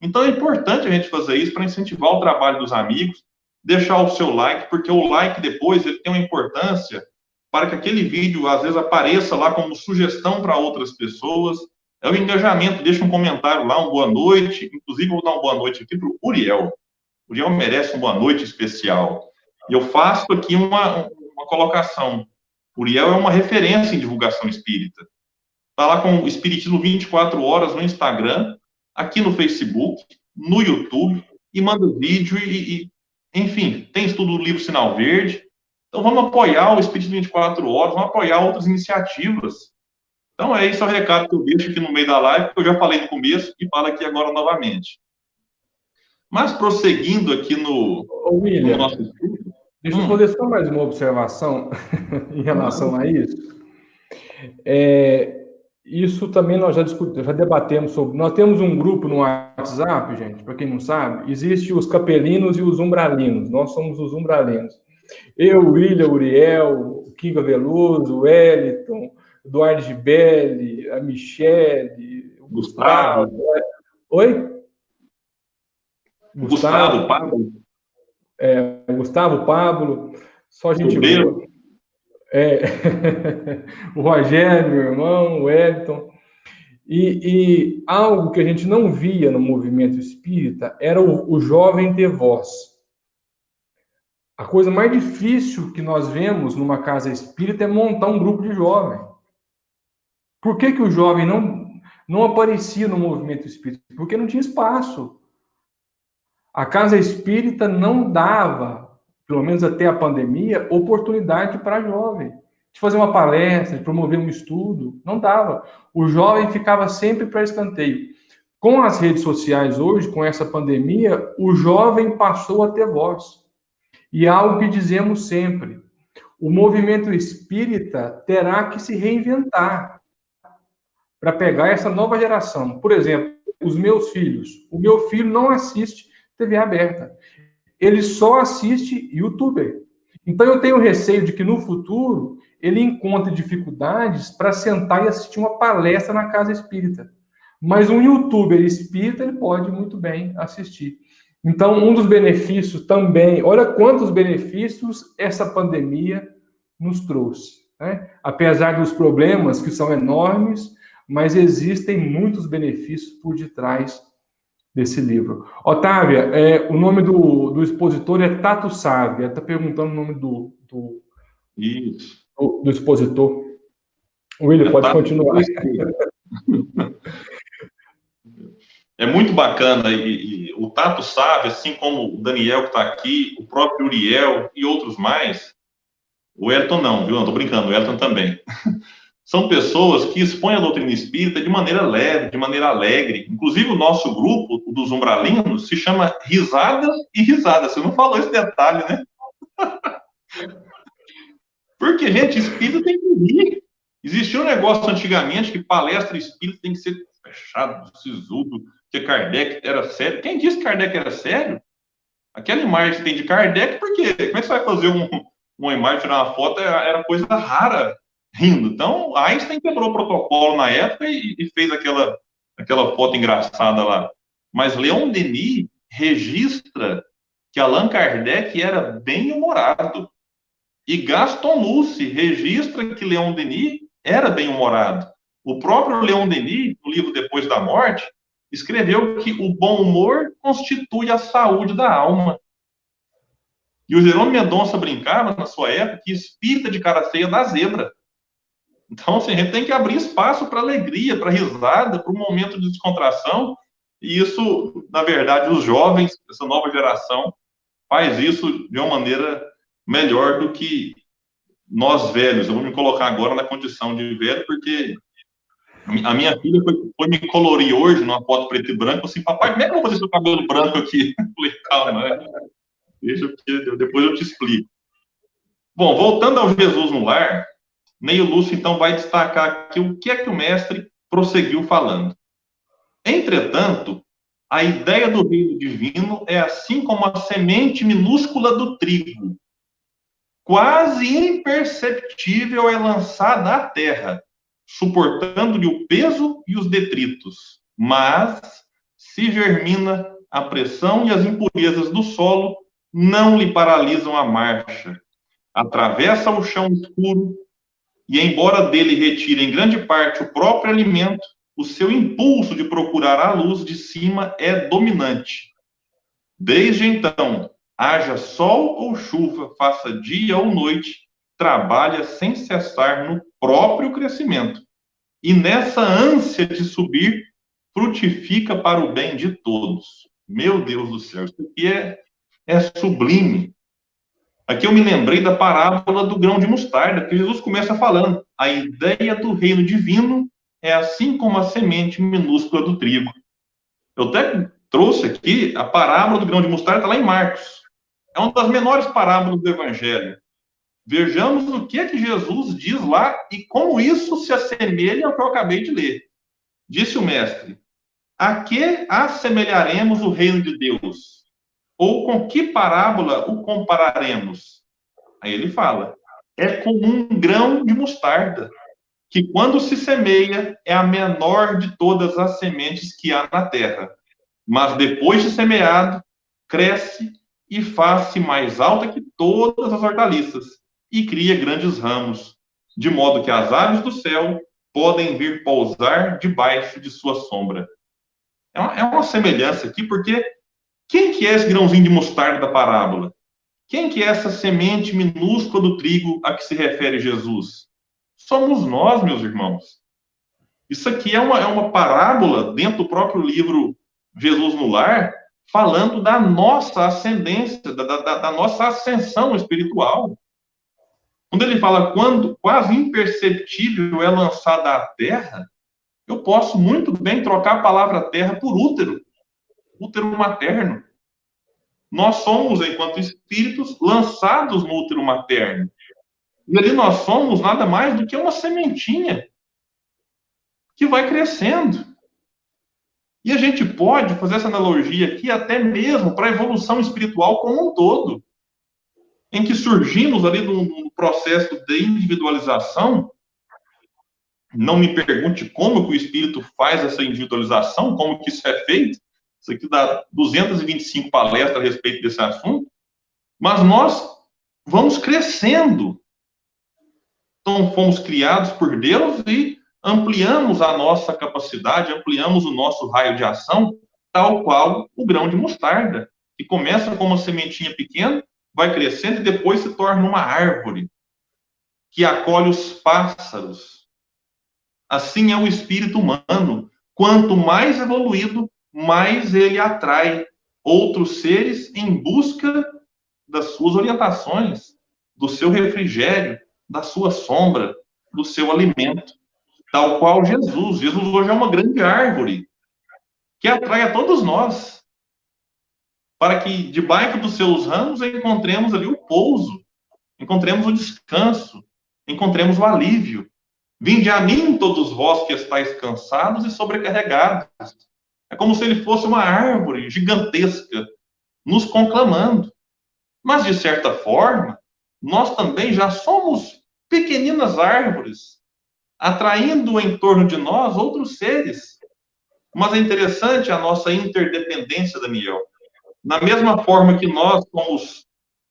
Então é importante a gente fazer isso para incentivar o trabalho dos amigos, deixar o seu like, porque o like depois ele tem uma importância para que aquele vídeo, às vezes, apareça lá como sugestão para outras pessoas. É o engajamento, deixa um comentário lá, uma boa noite. Inclusive, eu vou dar uma boa noite aqui para o Uriel. O Uriel merece uma boa noite especial. E eu faço aqui uma colocação. O Uriel é uma referência em divulgação espírita. Está lá com o Espiritismo 24 horas no Instagram, aqui no Facebook, no YouTube, e manda vídeo enfim, tem estudo do livro Sinal Verde. Então, vamos apoiar o Espiritismo 24 horas, vamos apoiar outras iniciativas. Então, esse é o recado que eu deixo aqui no meio da live, que eu já falei no começo e falo aqui agora novamente. Mas, prosseguindo aqui no nosso estudo... Deixa eu fazer só mais uma observação em relação a isso. Isso também nós já debatemos sobre. Nós temos um grupo no WhatsApp, gente, para quem não sabe, existe os capelinos e os umbralinos. Nós somos os umbralinos. Eu, William, Uriel, Kinga Veloso, o Wellington, Eduardo Gibelli, a Michele, o Gustavo. Oi? Gustavo, Pablo. Gustavo, Pablo, só gente boa. O Rogério, meu irmão, o Wellington. E algo que a gente não via no movimento espírita era o jovem ter voz. A coisa mais difícil que nós vemos numa casa espírita é montar um grupo de jovens. Por que o jovem não aparecia no movimento espírita? Porque não tinha espaço. A casa espírita não dava, pelo menos até a pandemia, oportunidade para jovem de fazer uma palestra, de promover um estudo. Não dava. O jovem ficava sempre para escanteio. Com as redes sociais hoje, com essa pandemia, o jovem passou a ter voz. E é algo que dizemos sempre: o movimento espírita terá que se reinventar para pegar essa nova geração. Por exemplo, os meus filhos. O meu filho não assiste TV aberta. Ele só assiste YouTuber. Então eu tenho receio de que no futuro ele encontre dificuldades para sentar e assistir uma palestra na casa espírita. Mas um YouTuber espírita ele pode muito bem assistir. Então, um dos benefícios também, olha quantos benefícios essa pandemia nos trouxe, né? Apesar dos problemas que são enormes, mas existem muitos benefícios por detrás desse livro. Otávia, o nome do expositor é Tato Sávia. Está perguntando o nome do expositor. William, pode continuar. É muito bacana, e o Tato Sávia, assim como o Daniel que está aqui, o próprio Uriel e outros mais, o Elton não, viu? Não, estou brincando, o Elton também. São pessoas que expõem a doutrina espírita de maneira leve, de maneira alegre. Inclusive, o nosso grupo, o dos umbralinos, se chama Risadas e Risadas. Você não falou esse detalhe, né? Porque, gente, espírita tem que rir. Existia um negócio antigamente que palestra espírita tem que ser fechado, sisudo, que Kardec era sério. Quem disse que Kardec era sério? Aquela imagem que tem de Kardec, por quê? Como é que você vai fazer uma imagem, tirar uma foto? Era coisa rara, rindo. Então, Einstein quebrou o protocolo na época e fez aquela foto engraçada lá. Mas Leon Denis registra que Allan Kardec era bem-humorado. E Gaston Luce registra que Leon Denis era bem-humorado. O próprio Leon Denis, no livro Depois da Morte, escreveu que o bom humor constitui a saúde da alma. E o Jerônimo Mendonça brincava, na sua época, que espírita de cara feia dá zebra. Então, assim, a gente tem que abrir espaço para alegria, para risada, para um momento de descontração. E isso, na verdade, os jovens, essa nova geração, faz isso de uma maneira melhor do que nós velhos. Eu vou me colocar agora na condição de velho, porque a minha filha foi me colorir hoje numa foto preto e branco, assim, papai, como é que eu vou fazer seu cabelo branco aqui? Eu falei, calma, né? Deixa, porque depois eu te explico. Bom, voltando ao Jesus no Lar, Neio Lúcio, então, vai destacar aqui o que é que o mestre prosseguiu falando. Entretanto, a ideia do reino divino é assim como a semente minúscula do trigo. Quase imperceptível é lançada à terra, suportando-lhe o peso e os detritos. Mas, se germina, a pressão e as impurezas do solo não lhe paralisam a marcha. Atravessa o chão escuro e, embora dele retire em grande parte o próprio alimento, o seu impulso de procurar a luz de cima é dominante. Desde então, haja sol ou chuva, faça dia ou noite, trabalha sem cessar no próprio crescimento. E nessa ânsia de subir, frutifica para o bem de todos. Meu Deus do céu, isso aqui é sublime. Aqui eu me lembrei da parábola do grão de mostarda, que Jesus começa falando. A ideia do reino divino é assim como a semente minúscula do trigo. Eu até trouxe aqui a parábola do grão de mostarda, está lá em Marcos. É uma das menores parábolas do Evangelho. Vejamos o que é que Jesus diz lá e como isso se assemelha ao que eu acabei de ler. Disse o mestre: a que assemelharemos o reino de Deus? Ou com que parábola o compararemos? Aí ele fala: é como um grão de mostarda, que quando se semeia é a menor de todas as sementes que há na terra. Mas depois de semeado, cresce e faz-se mais alta que todas as hortaliças, e cria grandes ramos, de modo que as aves do céu podem vir pousar debaixo de sua sombra. É uma semelhança aqui, porque quem que é esse grãozinho de mostarda da parábola? Quem que é essa semente minúscula do trigo a que se refere Jesus? Somos nós, meus irmãos. Isso aqui é uma parábola dentro do próprio livro Jesus no Lar, falando da nossa ascendência, da nossa ascensão espiritual. Quando ele fala quando quase imperceptível é lançada à terra, eu posso muito bem trocar a palavra terra por útero materno. Nós somos, enquanto espíritos, lançados no útero materno. E ali nós somos nada mais do que uma sementinha que vai crescendo. E a gente pode fazer essa analogia aqui até mesmo para a evolução espiritual como um todo, em que surgimos ali num processo de individualização. Não me pergunte como que o espírito faz essa individualização, como que isso é feito. Isso aqui dá 225 palestras a respeito desse assunto. Mas nós vamos crescendo. Então, fomos criados por Deus e ampliamos a nossa capacidade, ampliamos o nosso raio de ação, tal qual o grão de mostarda, que começa com uma sementinha pequena, vai crescendo e depois se torna uma árvore, que acolhe os pássaros. Assim é o espírito humano. Quanto mais evoluído, mais ele atrai outros seres em busca das suas orientações, do seu refrigério, da sua sombra, do seu alimento. Tal qual Jesus. Jesus hoje é uma grande árvore que atrai a todos nós, para que debaixo dos seus ramos encontremos ali o pouso, encontremos o descanso, encontremos o alívio. Vinde a mim, todos vós que estáis cansados e sobrecarregados. É como se ele fosse uma árvore gigantesca, nos conclamando. Mas, de certa forma, nós também já somos pequeninas árvores, atraindo em torno de nós outros seres. Mas é interessante a nossa interdependência, Daniel. Na mesma forma que nós somos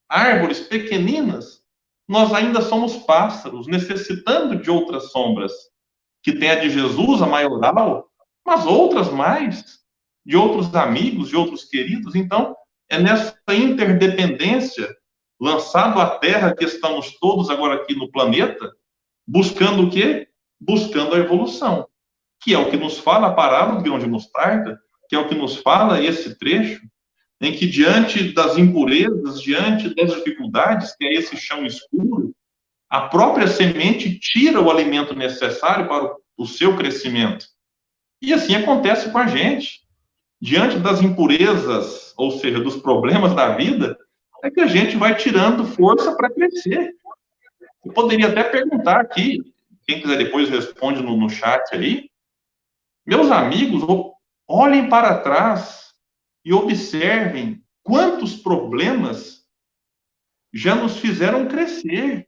árvores pequeninas, nós ainda somos pássaros, necessitando de outras sombras, que tem a de Jesus, a maioral, mas outras mais, de outros amigos, de outros queridos. Então, é nessa interdependência, lançado à Terra, que estamos todos agora aqui no planeta, buscando o quê? Buscando a evolução, que é o que nos fala a parábola do grão de mostarda, que é o que nos fala esse trecho, em que diante das impurezas, diante das dificuldades, que é esse chão escuro, a própria semente tira o alimento necessário para o seu crescimento. E assim acontece com a gente. Diante das impurezas, ou seja, dos problemas da vida, é que a gente vai tirando força para crescer. Eu poderia até perguntar aqui, quem quiser depois responde no chat aí. Meus amigos, olhem para trás e observem quantos problemas já nos fizeram crescer.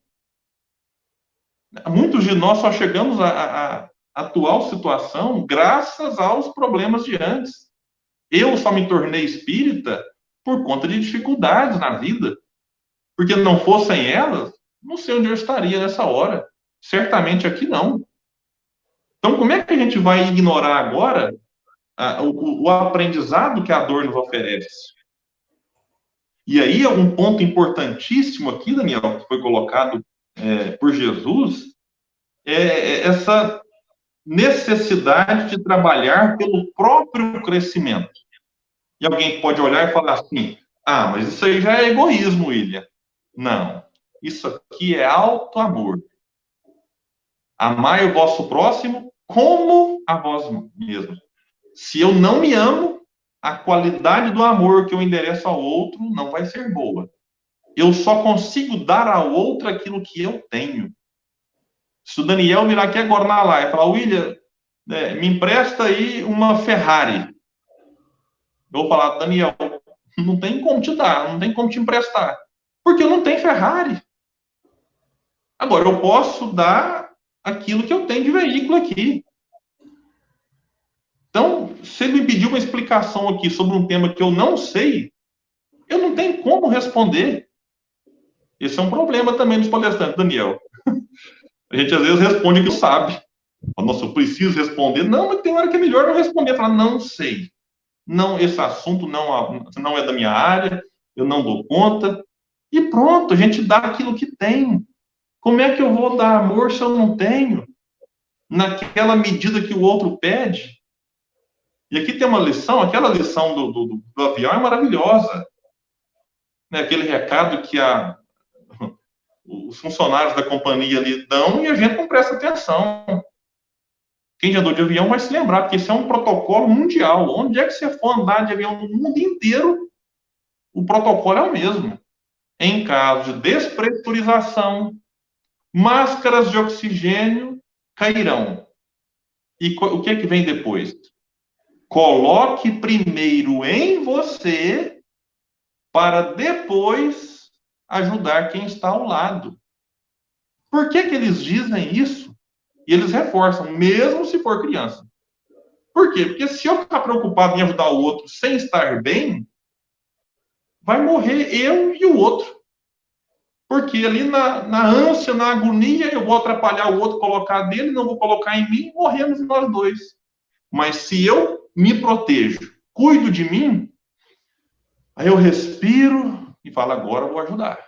Muitos de nós só chegamos à atual situação graças aos problemas de antes. Eu só me tornei espírita por conta de dificuldades na vida. Porque não fossem elas, não sei onde eu estaria nessa hora. Certamente aqui não. Então, como é que a gente vai ignorar agora o aprendizado que a dor nos oferece? E aí, um ponto importantíssimo aqui, Daniel, que foi colocado por Jesus, é essa necessidade de trabalhar pelo próprio crescimento. E alguém pode olhar e falar assim, mas isso aí já é egoísmo, William. Não, isso aqui é alto amor. Amai o vosso próximo como a vós mesmos. Se eu não me amo, a qualidade do amor que eu endereço ao outro não vai ser boa. Eu só consigo dar ao outro aquilo que eu tenho. Se o Daniel virar aqui agora na live e falar, William, me empresta aí uma Ferrari. Eu vou falar, Daniel, não tem como te dar, não tem como te emprestar. Porque eu não tenho Ferrari. Agora, eu posso dar aquilo que eu tenho de veículo aqui. Então, se ele me pedir uma explicação aqui sobre um tema que eu não sei, eu não tenho como responder. Esse é um problema também dos palestrantes, Daniel. A gente, às vezes, responde que sabe. Nossa, eu preciso responder. Não, mas tem hora que é melhor não responder. Falar, não sei. Não, esse assunto não é da minha área, eu não dou conta. E pronto, a gente dá aquilo que tem. Como é que eu vou dar amor se eu não tenho? Naquela medida que o outro pede. E aqui tem uma lição, aquela lição do avião é maravilhosa. Né? Aquele recado que os funcionários da companhia ali dão e a gente não presta atenção. Quem já andou de avião vai se lembrar, porque isso é um protocolo mundial. Onde é que você for andar de avião no mundo inteiro, o protocolo é o mesmo. Em caso de despressurização, máscaras de oxigênio cairão. E o que é que vem depois? Coloque primeiro em você para depois ajudar quem está ao lado. Por que que eles dizem isso? E eles reforçam, mesmo se for criança. Por quê? Porque se eu ficar preocupado em ajudar o outro sem estar bem, vai morrer eu e o outro. Porque ali na ânsia, na agonia, eu vou atrapalhar o outro, colocar dele, não vou colocar em mim, morremos nós dois. Mas se eu me protejo, cuido de mim, aí eu respiro e falo, agora eu vou ajudar.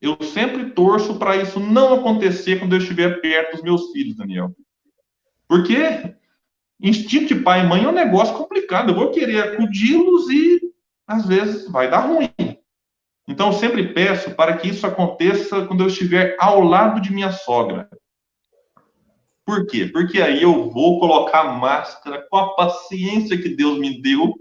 Eu sempre torço para isso não acontecer quando eu estiver perto dos meus filhos, Daniel. Porque instinto de pai e mãe é um negócio complicado. Eu vou querer acudi-los e, às vezes, vai dar ruim. Então, eu sempre peço para que isso aconteça quando eu estiver ao lado de minha sogra. Por quê? Porque aí eu vou colocar máscara com a paciência que Deus me deu,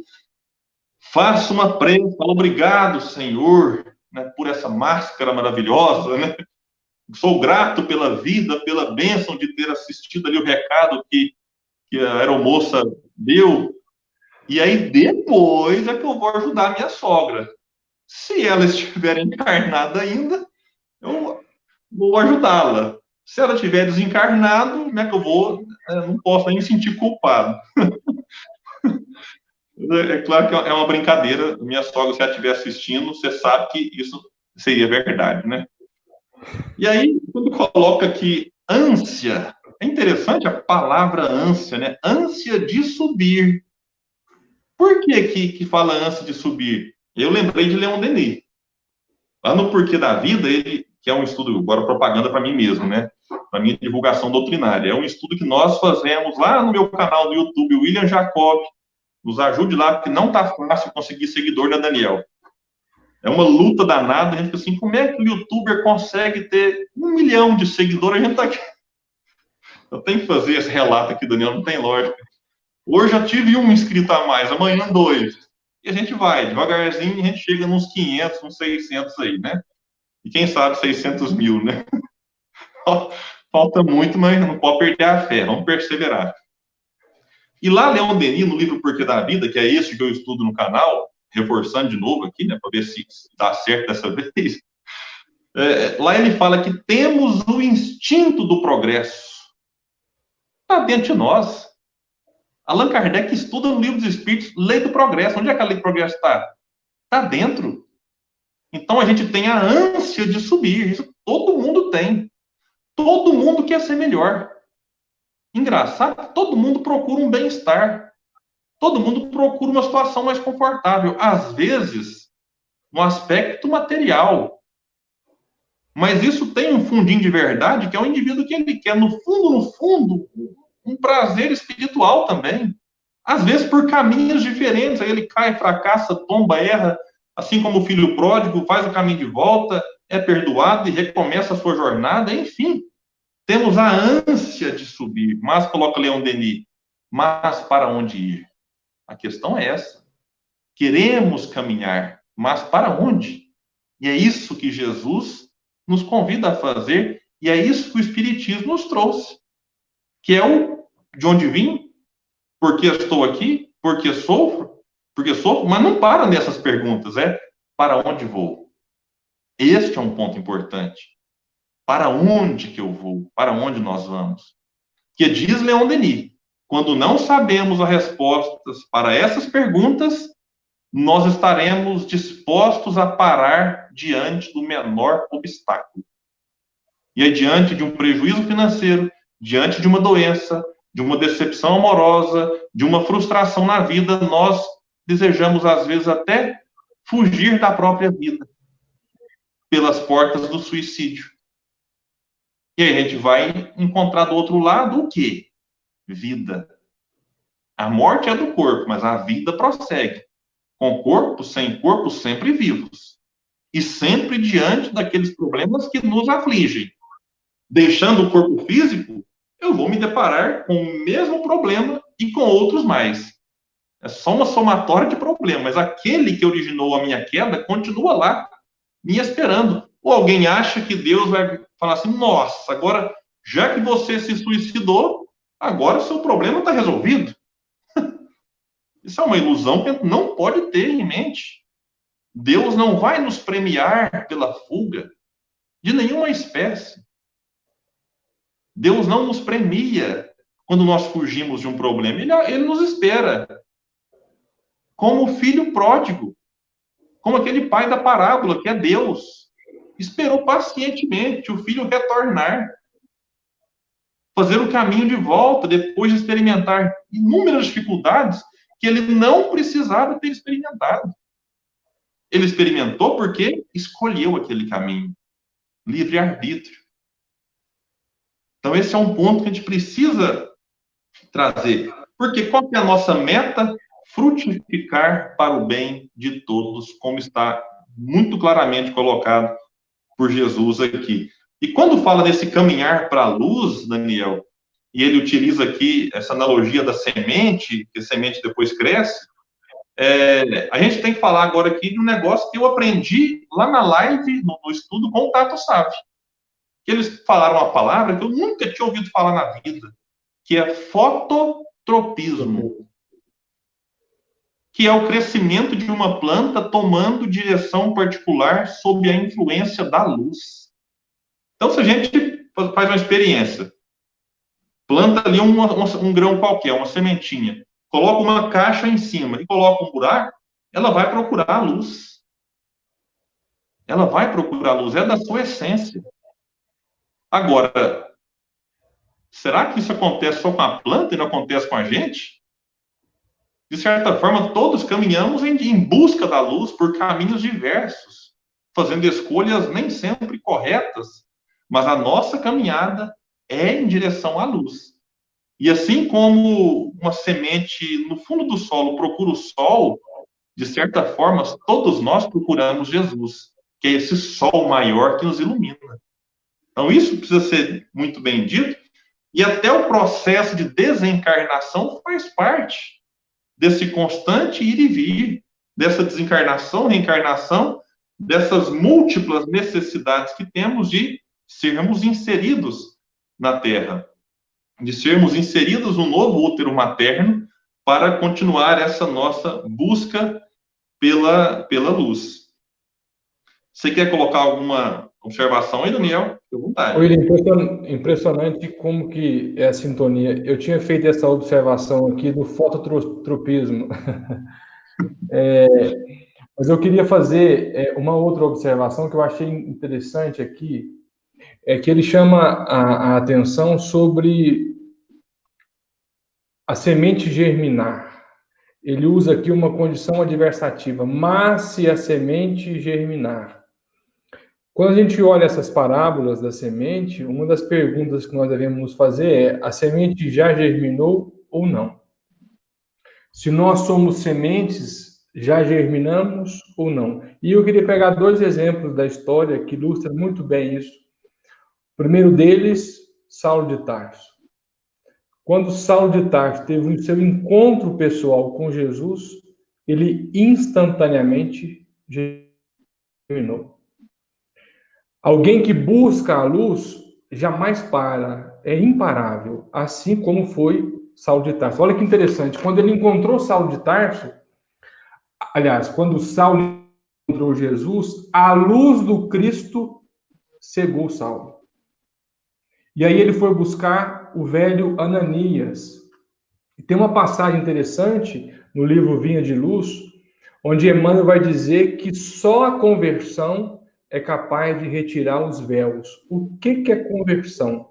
faço uma prece, falo obrigado, Senhor, né, por essa máscara maravilhosa, né? Sou grato pela vida, pela bênção de ter assistido ali o recado que a aeromoça deu. E aí depois é que eu vou ajudar a minha sogra. Se ela estiver encarnada ainda, eu vou ajudá-la. Se ela estiver desencarnada, como é que eu vou? Eu não posso nem me sentir culpado. É claro que é uma brincadeira. Minha sogra, se ela estiver assistindo, você sabe que isso seria verdade, né? E aí, quando coloca aqui ânsia, é interessante a palavra ânsia, né? Ânsia de subir. Por que fala ânsia de subir? Eu lembrei de Leon Denis. Lá no Porquê da Vida, ele, que é um estudo, agora propaganda para mim mesmo, né? Para minha divulgação doutrinária. É um estudo que nós fazemos lá no meu canal do YouTube, William Jacob. Nos ajude lá, porque não está fácil conseguir seguidor da Daniel. É uma luta danada. A gente fica assim, como é que o youtuber consegue ter 1 milhão de seguidores? A gente tá aqui. Eu tenho que fazer esse relato aqui, Daniel, não tem lógica. Hoje eu tive 1 inscrito a mais, amanhã 2. E a gente vai, devagarzinho, a gente chega nos 500, uns 600 aí, né? E quem sabe 600 mil, né? Falta muito, mas não pode perder a fé, vamos perseverar. E lá, Leon Denis, no livro Porquê da Vida, que é esse que eu estudo no canal, reforçando de novo aqui, né, para ver se dá certo dessa vez, lá ele fala que temos o instinto do progresso. Está dentro de nós. Allan Kardec estuda no Livro dos Espíritos, Lei do Progresso. Onde é que a Lei do Progresso está? Está dentro. Então a gente tem a ânsia de subir. Isso todo mundo tem. Todo mundo quer ser melhor. Engraçado, todo mundo procura um bem-estar. Todo mundo procura uma situação mais confortável. Às vezes, no aspecto material. Mas isso tem um fundinho de verdade, que é o indivíduo que ele quer, no fundo, um prazer espiritual também. Às vezes por caminhos diferentes, aí ele cai, fracassa, tomba, erra, assim como o filho pródigo, faz o caminho de volta, é perdoado e recomeça a sua jornada, enfim. Temos a ânsia de subir, mas, coloca Leon Denis, mas para onde ir? A questão é essa. Queremos caminhar, mas para onde? E é isso que Jesus nos convida a fazer, e é isso que o Espiritismo nos trouxe, que é o de onde vim, porque estou aqui, porque sofro, mas não para nessas perguntas, para onde vou? Este é um ponto importante. Para onde que eu vou? Para onde nós vamos? Que diz Leon Denis, quando não sabemos as respostas para essas perguntas, nós estaremos dispostos a parar diante do menor obstáculo. E é diante de um prejuízo financeiro, diante de uma doença, de uma decepção amorosa, de uma frustração na vida, nós desejamos, às vezes, até fugir da própria vida pelas portas do suicídio. E aí a gente vai encontrar do outro lado o quê? Vida. A morte é do corpo, mas a vida prossegue. Com corpo, sem corpo, sempre vivos. E sempre diante daqueles problemas que nos afligem. Deixando o corpo físico, eu vou me deparar com o mesmo problema e com outros mais. É só uma somatória de problemas, mas aquele que originou a minha queda continua lá, me esperando. Ou alguém acha que Deus vai falar assim, nossa, agora, já que você se suicidou, agora o seu problema está resolvido. Isso é uma ilusão que não pode ter em mente. Deus não vai nos premiar pela fuga de nenhuma espécie. Deus não nos premia quando nós fugimos de um problema. Ele nos espera. Como o filho pródigo. Como aquele pai da parábola, que é Deus. Esperou pacientemente o filho retornar. Fazer o caminho de volta, depois de experimentar inúmeras dificuldades que ele não precisava ter experimentado. Ele experimentou porque escolheu aquele caminho. Livre-arbítrio. Então, esse é um ponto que a gente precisa trazer. Porque qual que é a nossa meta? Frutificar para o bem de todos, como está muito claramente colocado por Jesus aqui. E quando fala nesse caminhar para a luz, Daniel, e ele utiliza aqui essa analogia da semente, que a semente depois cresce, a gente tem que falar agora aqui de um negócio que eu aprendi lá na live, no estudo com o Tato Safi. Que eles falaram uma palavra que eu nunca tinha ouvido falar na vida, que é fototropismo, que é o crescimento de uma planta tomando direção particular sob a influência da luz. Então, se a gente faz uma experiência, planta ali um grão qualquer, uma sementinha, coloca uma caixa em cima e coloca um buraco, ela vai procurar a luz. Ela vai procurar a luz, é da sua essência. Agora, será que isso acontece só com a planta e não acontece com a gente? De certa forma, todos caminhamos em busca da luz por caminhos diversos, fazendo escolhas nem sempre corretas, mas a nossa caminhada é em direção à luz. E assim como uma semente no fundo do solo procura o sol, de certa forma, todos nós procuramos Jesus, que é esse sol maior que nos ilumina. Então, isso precisa ser muito bem dito, e até o processo de desencarnação faz parte desse constante ir e vir, dessa desencarnação, reencarnação, dessas múltiplas necessidades que temos de sermos inseridos na Terra, de sermos inseridos no novo útero materno para continuar essa nossa busca pela luz. Você quer colocar alguma observação aí, Daniel? Fique à vontade. William, impressionante como que é a sintonia. Eu tinha feito essa observação aqui do fototropismo. Mas eu queria fazer uma outra observação que eu achei interessante aqui, é que ele chama a atenção sobre a semente germinar. Ele usa aqui uma condição adversativa, mas se a semente germinar. Quando a gente olha essas parábolas da semente, uma das perguntas que nós devemos nos fazer é: a semente já germinou ou não? Se nós somos sementes, já germinamos ou não? E eu queria pegar dois exemplos da história que ilustram muito bem isso. O primeiro deles, Saulo de Tarso. Quando Saulo de Tarso teve o seu encontro pessoal com Jesus, ele instantaneamente germinou. Alguém que busca a luz jamais para, é imparável, assim como foi Saulo de Tarso. Olha que interessante, quando ele encontrou Saulo de Tarso, aliás, quando Saulo encontrou Jesus, a luz do Cristo cegou Saulo. E aí ele foi buscar o velho Ananias. E tem uma passagem interessante no livro Vinha de Luz, onde Emmanuel vai dizer que só a conversão é capaz de retirar os véus. O que é conversão?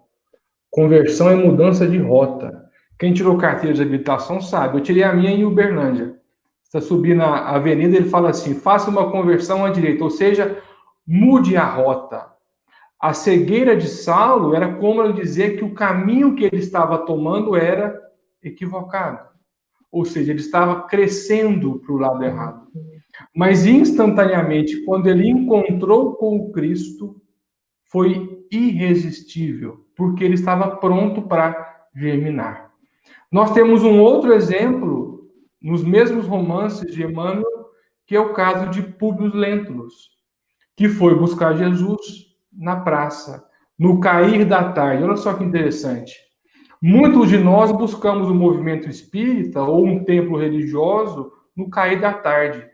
Conversão é mudança de rota. Quem tirou carteira de habilitação sabe. Eu tirei a minha em Uberlândia. Você está subindo a avenida, ele fala assim, faça uma conversão à direita, ou seja, mude a rota. A cegueira de Saulo era como ele dizer que o caminho que ele estava tomando era equivocado. Ou seja, ele estava crescendo para o lado errado. Mas instantaneamente, quando ele encontrou com o Cristo, foi irresistível, porque ele estava pronto para germinar. Nós temos um outro exemplo nos mesmos romances de Emmanuel, que é o caso de Públio Lentulus, que foi buscar Jesus na praça, no cair da tarde. Olha só que interessante. Muitos de nós buscamos o movimento espírita ou um templo religioso no cair da tarde.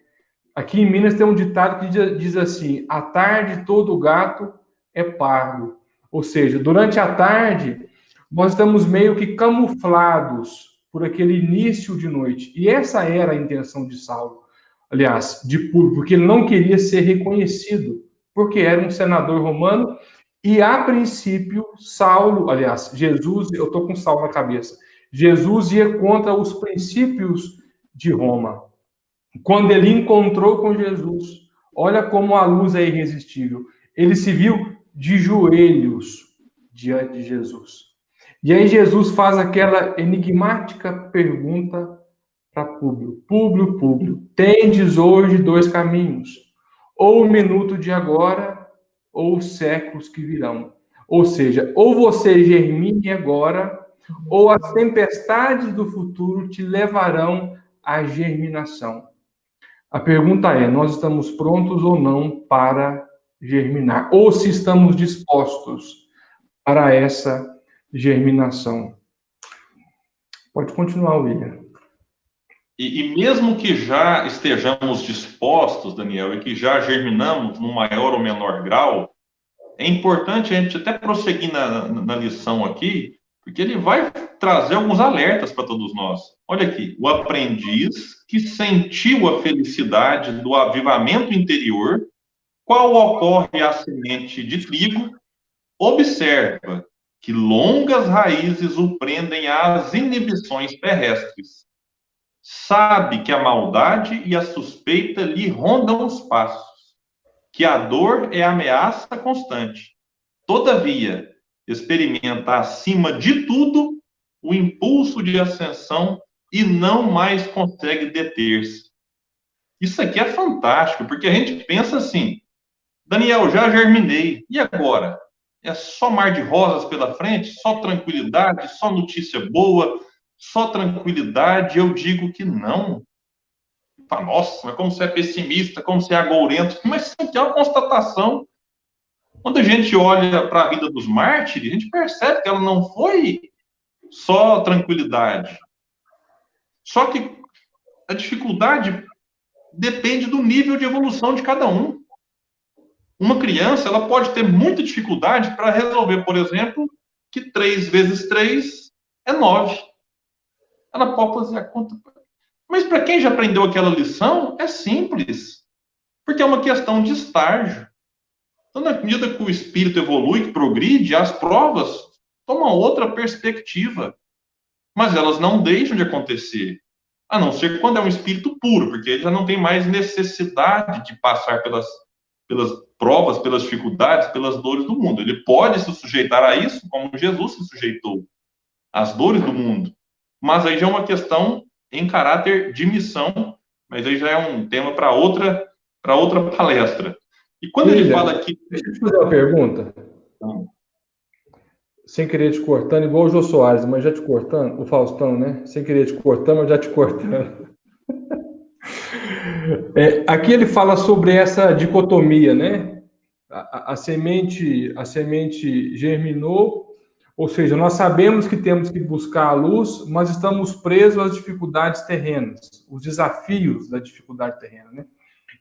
Aqui em Minas tem um ditado que diz assim: à tarde todo gato é pardo. Ou seja, durante a tarde nós estamos meio que camuflados por aquele início de noite. E essa era a intenção de Saulo, aliás, de Públio, porque ele não queria ser reconhecido, porque era um senador romano. E a princípio, Saulo, aliás, Jesus, eu estou com Saulo na cabeça, Jesus ia contra os princípios de Roma. Quando ele encontrou com Jesus, olha como a luz é irresistível. Ele se viu de joelhos diante de Jesus. E aí Jesus faz aquela enigmática pergunta para Públio. Públio, Públio, tendes hoje dois caminhos, ou o minuto de agora, ou os séculos que virão. Ou seja, ou você germine agora, ou as tempestades do futuro te levarão à germinação. A pergunta é: nós estamos prontos ou não para germinar? Ou se estamos dispostos para essa germinação? Pode continuar, William. E mesmo que já estejamos dispostos, Daniel, e que já germinamos num maior ou menor grau, é importante a gente até prosseguir na lição aqui, porque ele vai trazer alguns alertas para todos nós. Olha aqui, o aprendiz que sentiu a felicidade do avivamento interior, qual ocorre à semente de trigo, observa que longas raízes o prendem às inibições terrestres. Sabe que a maldade e a suspeita lhe rondam os passos, que a dor é ameaça constante. Todavia, experimenta acima de tudo o impulso de ascensão e não mais consegue deter-se. Isso aqui é fantástico, porque a gente pensa assim, Daniel, já germinei, e agora? É só mar de rosas pela frente? Só tranquilidade? Só notícia boa? Só tranquilidade? Eu digo que não. Nossa, mas como você é pessimista, como você é agourento, mas isso aqui é uma constatação. Quando a gente olha para a vida dos mártires, a gente percebe que ela não foi só tranquilidade. Só que a dificuldade depende do nível de evolução de cada um. Uma criança, ela pode ter muita dificuldade para resolver, por exemplo, que 3 vezes 3 é 9. Ela pode fazer a conta. Mas para quem já aprendeu aquela lição, é simples. Porque é uma questão de estágio. Então, na medida que o espírito evolui, que progride, as provas tomam outra perspectiva. Mas elas não deixam de acontecer. A não ser quando é um espírito puro, porque ele já não tem mais necessidade de passar pelas provas, pelas dificuldades, pelas dores do mundo. Ele pode se sujeitar a isso, como Jesus se sujeitou às dores do mundo. Mas aí já é uma questão em caráter de missão, mas aí já é um tema para outra palestra. E quando ele fala aqui... Deixa eu te fazer uma pergunta. Sem querer te cortando, igual o Jô Soares, mas já te cortando, o Faustão, né? Sem querer te cortando, mas já te cortando. Aqui ele fala sobre essa dicotomia, né? A semente germinou, ou seja, nós sabemos que temos que buscar a luz, mas estamos presos às dificuldades terrenas, os desafios da dificuldade terrena, né?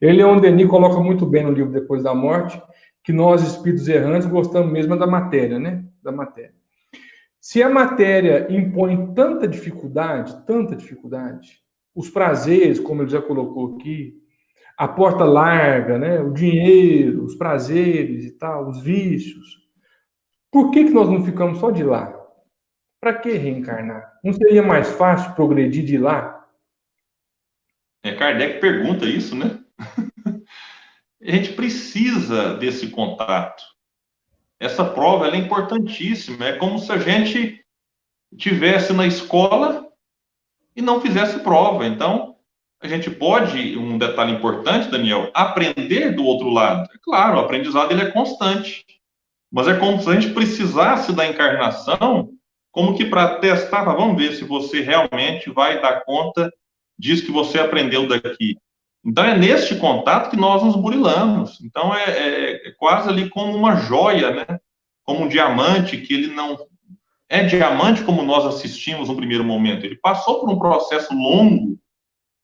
Leon Denis coloca muito bem no livro Depois da Morte que nós, espíritos errantes, gostamos mesmo da matéria, né? Da matéria. Se a matéria impõe tanta dificuldade, os prazeres, como ele já colocou aqui, a porta larga, né? O dinheiro, os prazeres e tal, os vícios, por que nós não ficamos só de lá? Para que reencarnar? Não seria mais fácil progredir de lá? Kardec pergunta isso, né? A gente precisa desse contato. Essa prova ela é importantíssima. É como se a gente tivesse na escola e não fizesse prova. Então, a gente pode, um detalhe importante, Daniel, aprender do outro lado. É claro, o aprendizado ele é constante. Mas é como se a gente precisasse da encarnação, como que para testar, vamos ver se você realmente vai dar conta disso que você aprendeu daqui. Então, é neste contato que nós nos burilamos. Então, é quase ali como uma joia, né? Como um diamante, que ele não é diamante como nós assistimos no primeiro momento. Ele passou por um processo longo,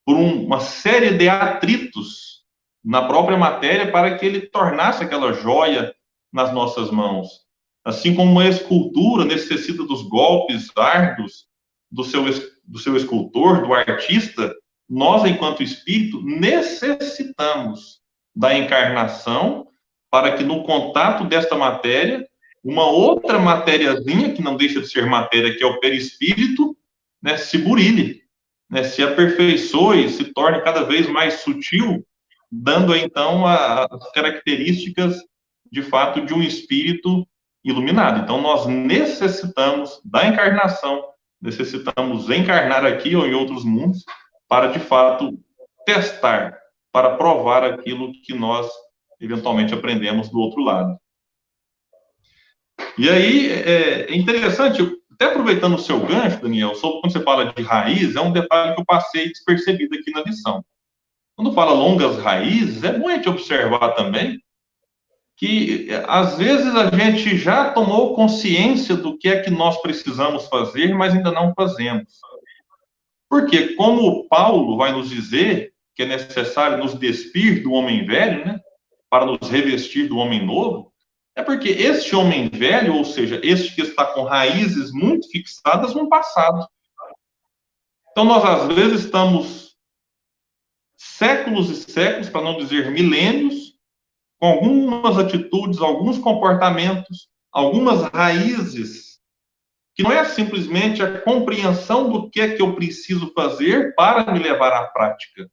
por uma série de atritos na própria matéria para que ele tornasse aquela joia nas nossas mãos. Assim como uma escultura necessita dos golpes árduos do seu escultor, do artista, nós, enquanto espírito, necessitamos da encarnação para que no contato desta matéria, uma outra matériazinha, que não deixa de ser matéria, que é o perispírito, né, se burilhe, né, se aperfeiçoe, se torne cada vez mais sutil, dando então as características, de fato, de um espírito iluminado. Então, nós necessitamos da encarnação, necessitamos encarnar aqui ou em outros mundos, para, de fato, testar, para provar aquilo que nós, eventualmente, aprendemos do outro lado. E aí, é interessante, até aproveitando o seu gancho, Daniel, sobre quando você fala de raiz, é um detalhe que eu passei despercebido aqui na lição. Quando fala longas raízes, é bom a gente observar também que, às vezes, a gente já tomou consciência do que é que nós precisamos fazer, mas ainda não fazemos. Porque, como Paulo vai nos dizer que é necessário nos despir do homem velho, né, para nos revestir do homem novo, é porque este homem velho, ou seja, este que está com raízes muito fixadas no passado. Então, nós, às vezes, estamos séculos e séculos, para não dizer milênios, com algumas atitudes, alguns comportamentos, algumas raízes, que não é simplesmente a compreensão do que é que eu preciso fazer para me levar à prática.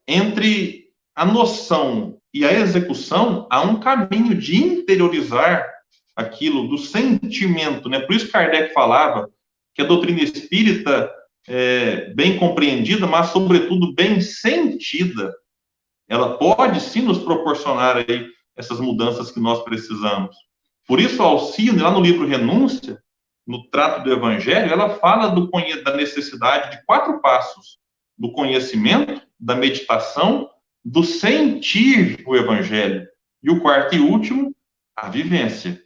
Entre a noção e a execução, há um caminho de interiorizar aquilo, do sentimento, né? Por isso Kardec falava que a doutrina espírita é bem compreendida, mas, sobretudo, bem sentida. Ela pode, sim, nos proporcionar aí essas mudanças que nós precisamos. Por isso, Alcine, lá no livro Renúncia, no trato do Evangelho, ela fala da necessidade de 4 passos: do conhecimento, da meditação, do sentir o Evangelho. E o quarto e último, a vivência.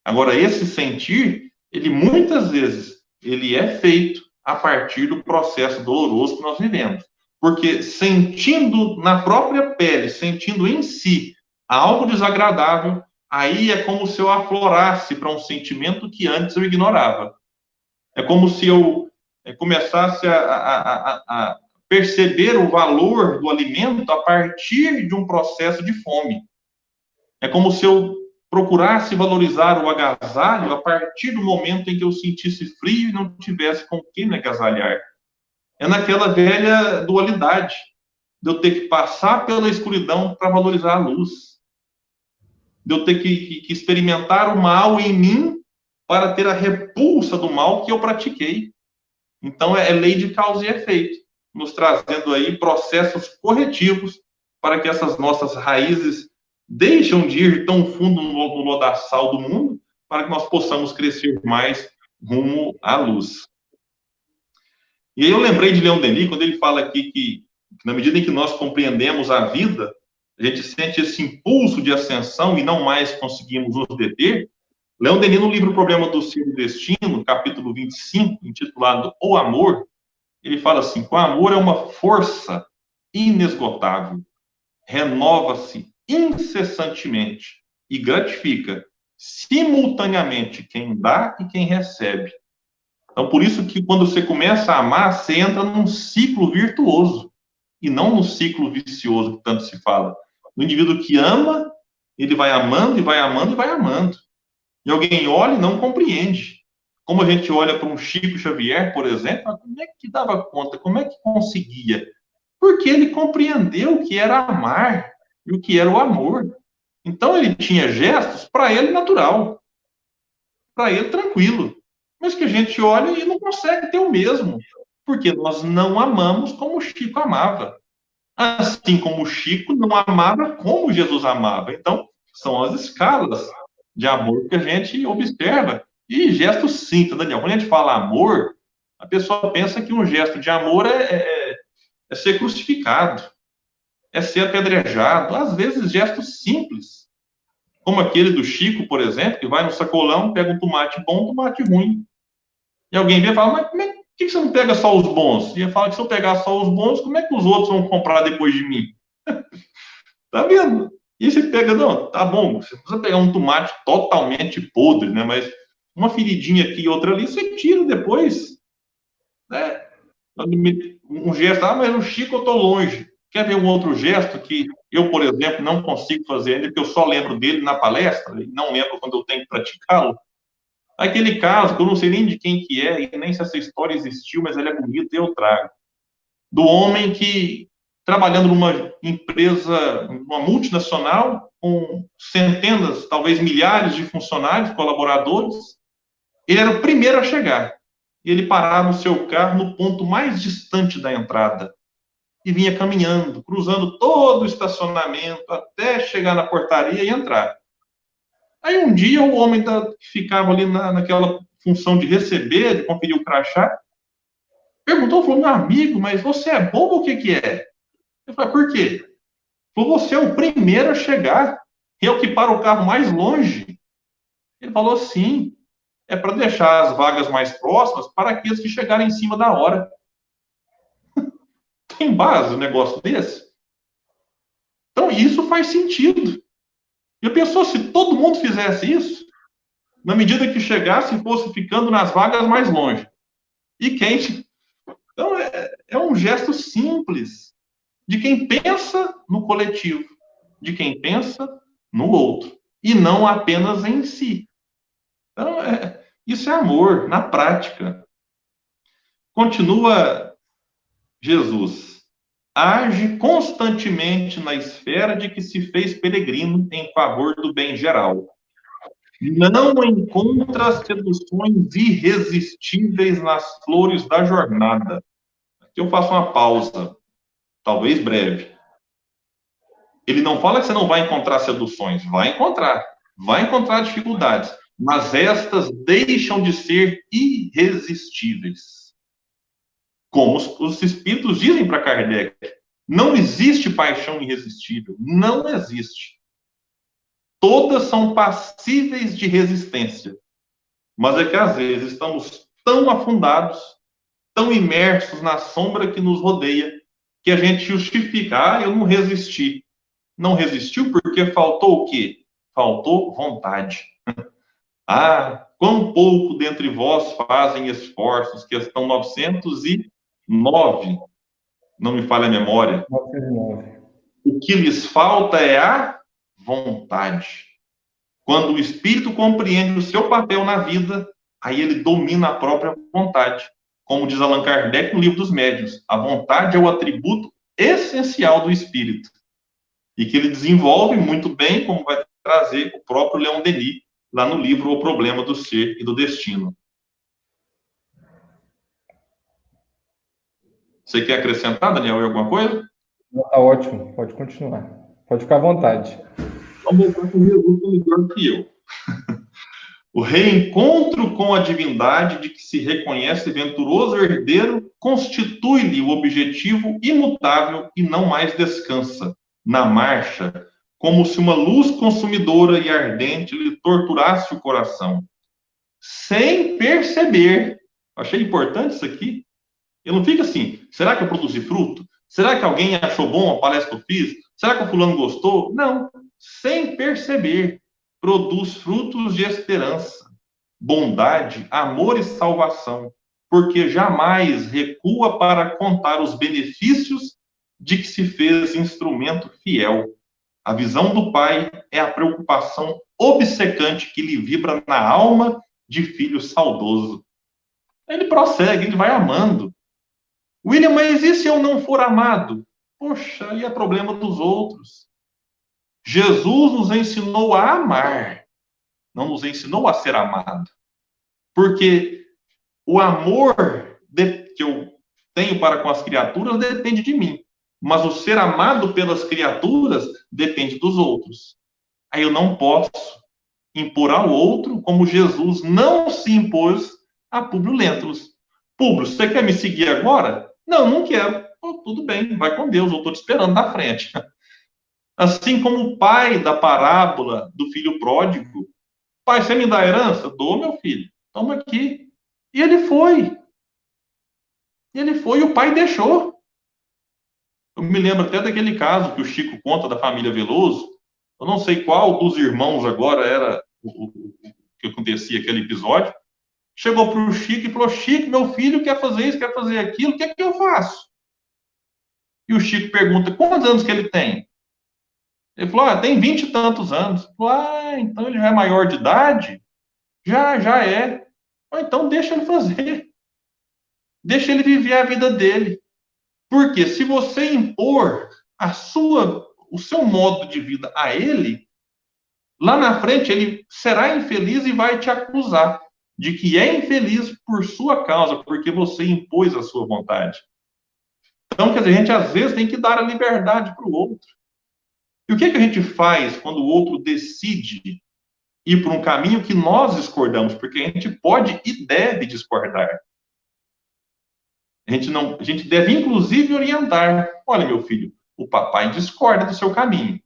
Agora, esse sentir, ele muitas vezes, ele é feito a partir do processo doloroso que nós vivemos. Porque sentindo na própria pele, sentindo em si algo desagradável, aí é como se eu aflorasse para um sentimento que antes eu ignorava. É como se eu começasse a perceber o valor do alimento a partir de um processo de fome. É como se eu procurasse valorizar o agasalho a partir do momento em que eu sentisse frio e não tivesse com quem me agasalhar. É naquela velha dualidade de eu ter que passar pela escuridão para valorizar a luz, de eu ter que experimentar o mal em mim para ter a repulsa do mal que eu pratiquei. Então, é lei de causa e efeito, nos trazendo aí processos corretivos para que essas nossas raízes deixem de ir tão fundo no lodaçal do mundo, para que nós possamos crescer mais rumo à luz. E aí eu lembrei de Leon Denis, quando ele fala aqui que, na medida em que nós compreendemos a vida, a gente sente esse impulso de ascensão e não mais conseguimos nos deter. Leon Denis, no livro O Problema do Ser e do Destino, capítulo 25, intitulado O Amor, ele fala assim: o amor é uma força inesgotável, renova-se incessantemente e gratifica simultaneamente quem dá e quem recebe. Então, por isso que quando você começa a amar, você entra num ciclo virtuoso e não num ciclo vicioso que tanto se fala. O indivíduo que ama, ele vai amando e vai amando e vai amando. E alguém olha e não compreende. Como a gente olha para um Chico Xavier, por exemplo, como é que dava conta? Como é que conseguia? Porque ele compreendeu o que era amar e o que era o amor. Então ele tinha gestos, para ele natural, para ele tranquilo. Mas que a gente olha e não consegue ter o mesmo. Porque nós não amamos como o Chico amava. Assim como o Chico não amava como Jesus amava. Então, são as escalas de amor que a gente observa. E gesto simples, Daniel. Quando a gente fala amor, a pessoa pensa que um gesto de amor é ser crucificado, é ser apedrejado. Às vezes, gestos simples, como aquele do Chico, por exemplo, que vai no sacolão, pega um tomate bom, um tomate ruim. E alguém vem e fala, mas como é que você não pega só os bons? E ele fala que se eu pegar só os bons, como é que os outros vão comprar depois de mim? Tá vendo? E você pega, não, tá bom, você precisa pegar um tomate totalmente podre, né? Mas uma feridinha aqui e outra ali, você tira depois, né? Um gesto, mas no Chico eu tô longe. Quer ver um outro gesto que eu, por exemplo, não consigo fazer ainda, porque eu só lembro dele na palestra, e não lembro quando eu tenho que praticá-lo? Aquele caso, que eu não sei nem de quem que é, e nem se essa história existiu, mas ela é bonita e eu trago. Do homem que, trabalhando numa empresa, uma multinacional, com centenas, talvez milhares de funcionários, colaboradores, ele era o primeiro a chegar. E ele parava o seu carro no ponto mais distante da entrada. E vinha caminhando, cruzando todo o estacionamento, até chegar na portaria e entrar. Aí um dia o homem que ficava ali naquela função de receber, de conferir o crachá, perguntou, falou, meu amigo, mas você é bobo ou o que que é? Eu falei, por quê? Falou, você é o primeiro a chegar, e é o que para o carro mais longe. Ele falou, sim, é para deixar as vagas mais próximas para aqueles que chegarem em cima da hora. Tem base um negócio desse? Então, isso faz sentido. E a pessoa, se todo mundo fizesse isso, na medida que chegasse, fosse ficando nas vagas mais longe. E quem? Então, é um gesto simples de quem pensa no coletivo, de quem pensa no outro, e não apenas em si. Então, isso é amor, na prática. Continua Jesus. Age constantemente na esfera de que se fez peregrino em favor do bem geral. Não encontra seduções irresistíveis nas flores da jornada. Aqui eu faço uma pausa, talvez breve. Ele não fala que você não vai encontrar seduções, vai encontrar dificuldades, mas estas deixam de ser irresistíveis. Como os espíritos dizem para Kardec, não existe paixão irresistível, não existe. Todas são passíveis de resistência, mas é que às vezes estamos tão afundados, tão imersos na sombra que nos rodeia, que a gente justifica, eu não resisti. Não resistiu porque faltou o quê? Faltou vontade. Quão pouco dentre vós fazem esforços, questão 909, não me falha a memória. 909. O que lhes falta é a vontade. Quando o espírito compreende o seu papel na vida, aí ele domina a própria vontade. Como diz Allan Kardec no Livro dos Médiuns, a vontade é o atributo essencial do espírito. E que ele desenvolve muito bem, como vai trazer o próprio Leon Denis, lá no livro O Problema do Ser e do Destino. Você quer acrescentar, Daniel, alguma coisa? Está ótimo, pode continuar. Pode ficar à vontade. Vamos voltar com Jesus, que é melhor que eu. O reencontro com a divindade de que se reconhece venturoso herdeiro constitui-lhe o objetivo imutável e não mais descansa na marcha, como se uma luz consumidora e ardente lhe torturasse o coração. Sem perceber. Achei importante isso aqui. Eu não fico assim, será que eu produzi fruto? Será que alguém achou bom a palestra que eu fiz? Será que o fulano gostou? Não. Sem perceber, produz frutos de esperança, bondade, amor e salvação, porque jamais recua para contar os benefícios de que se fez instrumento fiel. A visão do Pai é a preocupação obcecante que lhe vibra na alma de filho saudoso. Ele prossegue, ele vai amando. William, mas e se eu não for amado? Poxa, aí é problema dos outros. Jesus nos ensinou a amar, não nos ensinou a ser amado. Porque o amor que eu tenho para com as criaturas depende de mim. Mas o ser amado pelas criaturas depende dos outros. Aí eu não posso impor ao outro como Jesus não se impôs a Públio Lentulus. Públio, você quer me seguir agora? Não, não quero. Oh, tudo bem, vai com Deus, eu estou te esperando na frente. Assim como o pai da parábola do filho pródigo. Pai, você me dá herança? Dou, meu filho. Toma aqui. E ele foi. E o pai deixou. Eu me lembro até daquele caso que o Chico conta da família Veloso. Eu não sei qual dos irmãos agora era o que acontecia aquele episódio. Chegou para o Chico e falou: Chico, meu filho quer fazer isso, quer fazer aquilo, o que é que eu faço? E o Chico pergunta: quantos anos que ele tem? Ele falou: tem 20 e tantos anos. Ele falou: então ele já é maior de idade? Já é. Então deixa ele fazer. Deixa ele viver a vida dele. Porque se você impor o seu modo de vida a ele, lá na frente ele será infeliz e vai te acusar de que é infeliz por sua causa, porque você impôs a sua vontade. Então, quer dizer, a gente às vezes tem que dar a liberdade para o outro. E o que a gente faz quando o outro decide ir por um caminho que nós discordamos? Porque a gente pode e deve discordar. A gente deve, inclusive, orientar. Olha, meu filho, o papai discorda do seu caminho.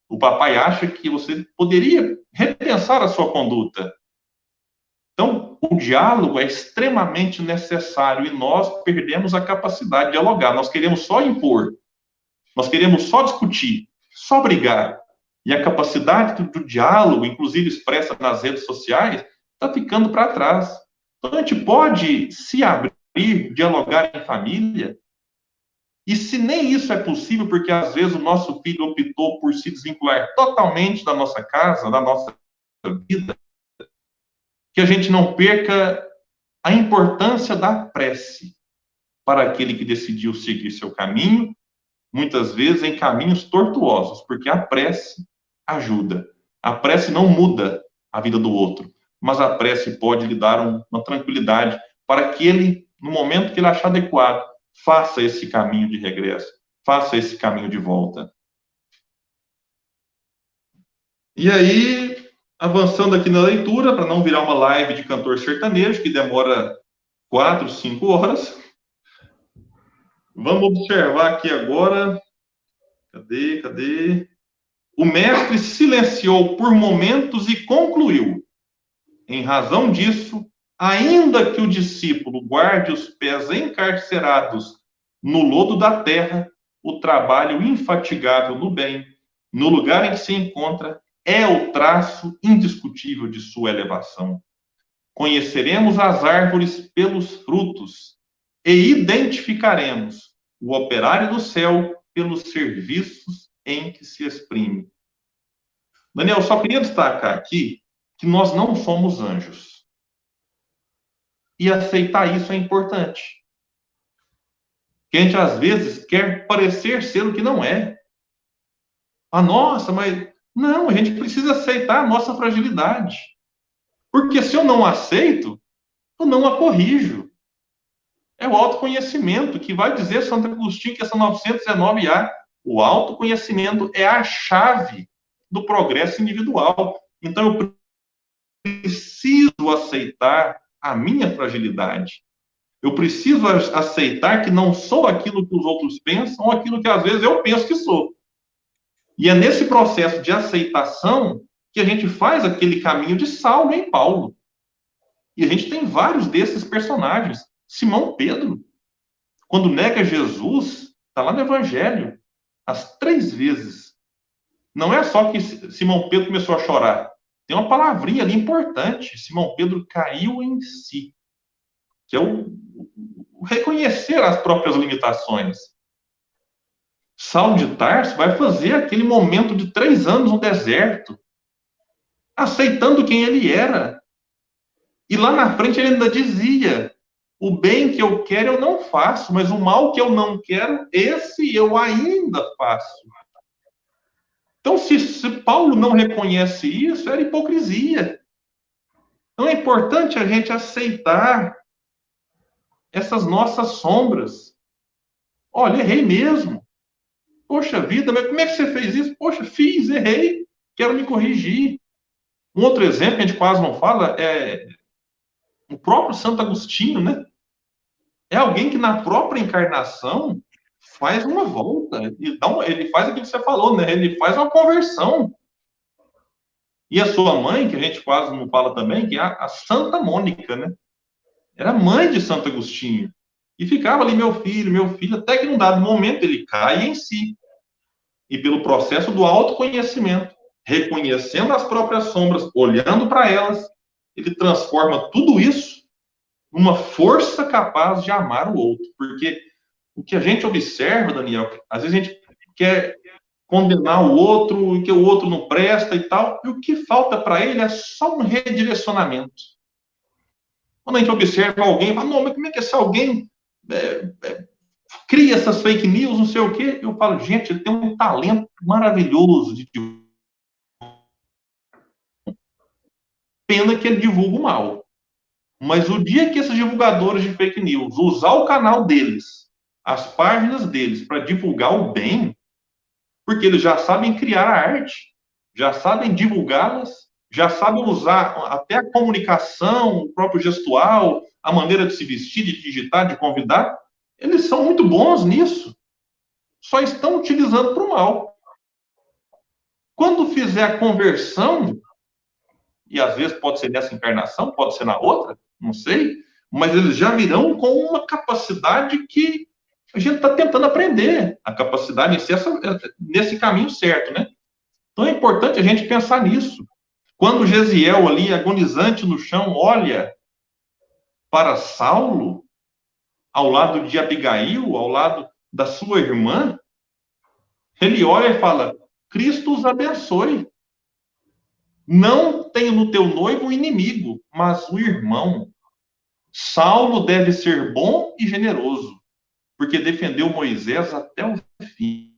O papai acha que você poderia repensar a sua conduta. Então, o diálogo é extremamente necessário e nós perdemos a capacidade de dialogar. Nós queremos só impor. Nós queremos só discutir, só brigar. E a capacidade do diálogo, inclusive expressa nas redes sociais, está ficando para trás. Então, a gente pode se abrir, dialogar em família, e se nem isso é possível, porque às vezes o nosso filho optou por se desvincular totalmente da nossa casa, da nossa vida, que a gente não perca a importância da prece para aquele que decidiu seguir seu caminho, muitas vezes em caminhos tortuosos, porque a prece ajuda. A prece não muda a vida do outro, mas a prece pode lhe dar uma tranquilidade para que ele, no momento que ele achar adequado, faça esse caminho de regresso, faça esse caminho de volta. E aí, avançando aqui na leitura, para não virar uma live de cantor sertanejo, que demora 4, 5 horas, vamos observar aqui agora. Cadê? O mestre silenciou por momentos e concluiu: em razão disso, ainda que o discípulo guarde os pés encarcerados no lodo da terra, o trabalho infatigável no bem, no lugar em que se encontra, é o traço indiscutível de sua elevação. Conheceremos as árvores pelos frutos e identificaremos o operário do céu pelos serviços em que se exprime. Daniel, só queria destacar aqui que nós não somos anjos. E aceitar isso é importante. Que a gente, às vezes, quer parecer ser o que não é. Nossa, mas... Não, a gente precisa aceitar a nossa fragilidade. Porque se eu não aceito, eu não a corrijo. É o autoconhecimento que vai dizer Santo Agostinho, questão 919A. O autoconhecimento é a chave do progresso individual. Então, eu preciso aceitar a minha fragilidade. Eu preciso aceitar que não sou aquilo que os outros pensam, ou aquilo que às vezes eu penso que sou. E é nesse processo de aceitação que a gente faz aquele caminho de Saulo em Paulo. E a gente tem vários desses personagens. Simão Pedro, quando nega Jesus, está lá no Evangelho, as 3 vezes. Não é só que Simão Pedro começou a chorar. Tem uma palavrinha ali importante. Simão Pedro caiu em si. Que é o reconhecer as próprias limitações. Saulo de Tarso vai fazer aquele momento de 3 anos no deserto, aceitando quem ele era. E lá na frente ele ainda dizia: o bem que eu quero eu não faço, mas o mal que eu não quero, esse eu ainda faço. Então, se Paulo não reconhece isso, era hipocrisia. Então é importante a gente aceitar essas nossas sombras. Olha, errei mesmo. Poxa vida, mas como é que você fez isso? Poxa, fiz, errei, quero me corrigir. Um outro exemplo que a gente quase não fala é o próprio Santo Agostinho, né? É alguém que na própria encarnação faz uma volta. Então, ele faz aquilo que você falou, né? Ele faz uma conversão. E a sua mãe, que a gente quase não fala também, que é a Santa Mônica, né? Era mãe de Santo Agostinho. E ficava ali, meu filho, até que num dado momento ele cai em si. E pelo processo do autoconhecimento, reconhecendo as próprias sombras, olhando para elas, ele transforma tudo isso numa força capaz de amar o outro. Porque o que a gente observa, Daniel, às vezes a gente quer condenar o outro, que o outro não presta e tal, e o que falta para ele é só um redirecionamento. Quando a gente observa alguém, fala, não, mas como é que esse alguém cria essas fake news, não sei o quê? Eu falo, gente, ele tem um talento maravilhoso de pena que ele divulga o mal. Mas o dia que esses divulgadores de fake news usar o canal deles, as páginas deles, para divulgar o bem, porque eles já sabem criar a arte, já sabem divulgá-las, já sabem usar até a comunicação, o próprio gestual, a maneira de se vestir, de digitar, de convidar, eles são muito bons nisso. Só estão utilizando para o mal. Quando fizer a conversão, e às vezes pode ser nessa encarnação, pode ser na outra, não sei, mas eles já virão com uma capacidade que a gente está tentando aprender, a capacidade nesse caminho certo, né? Então é importante a gente pensar nisso. Quando Gesiel ali, agonizante no chão, olha para Saulo, ao lado de Abigail, ao lado da sua irmã, ele olha e fala, Cristo os abençoe. Não tenho no teu noivo um inimigo, mas um irmão. Saulo deve ser bom e generoso, porque defendeu Moisés até o fim.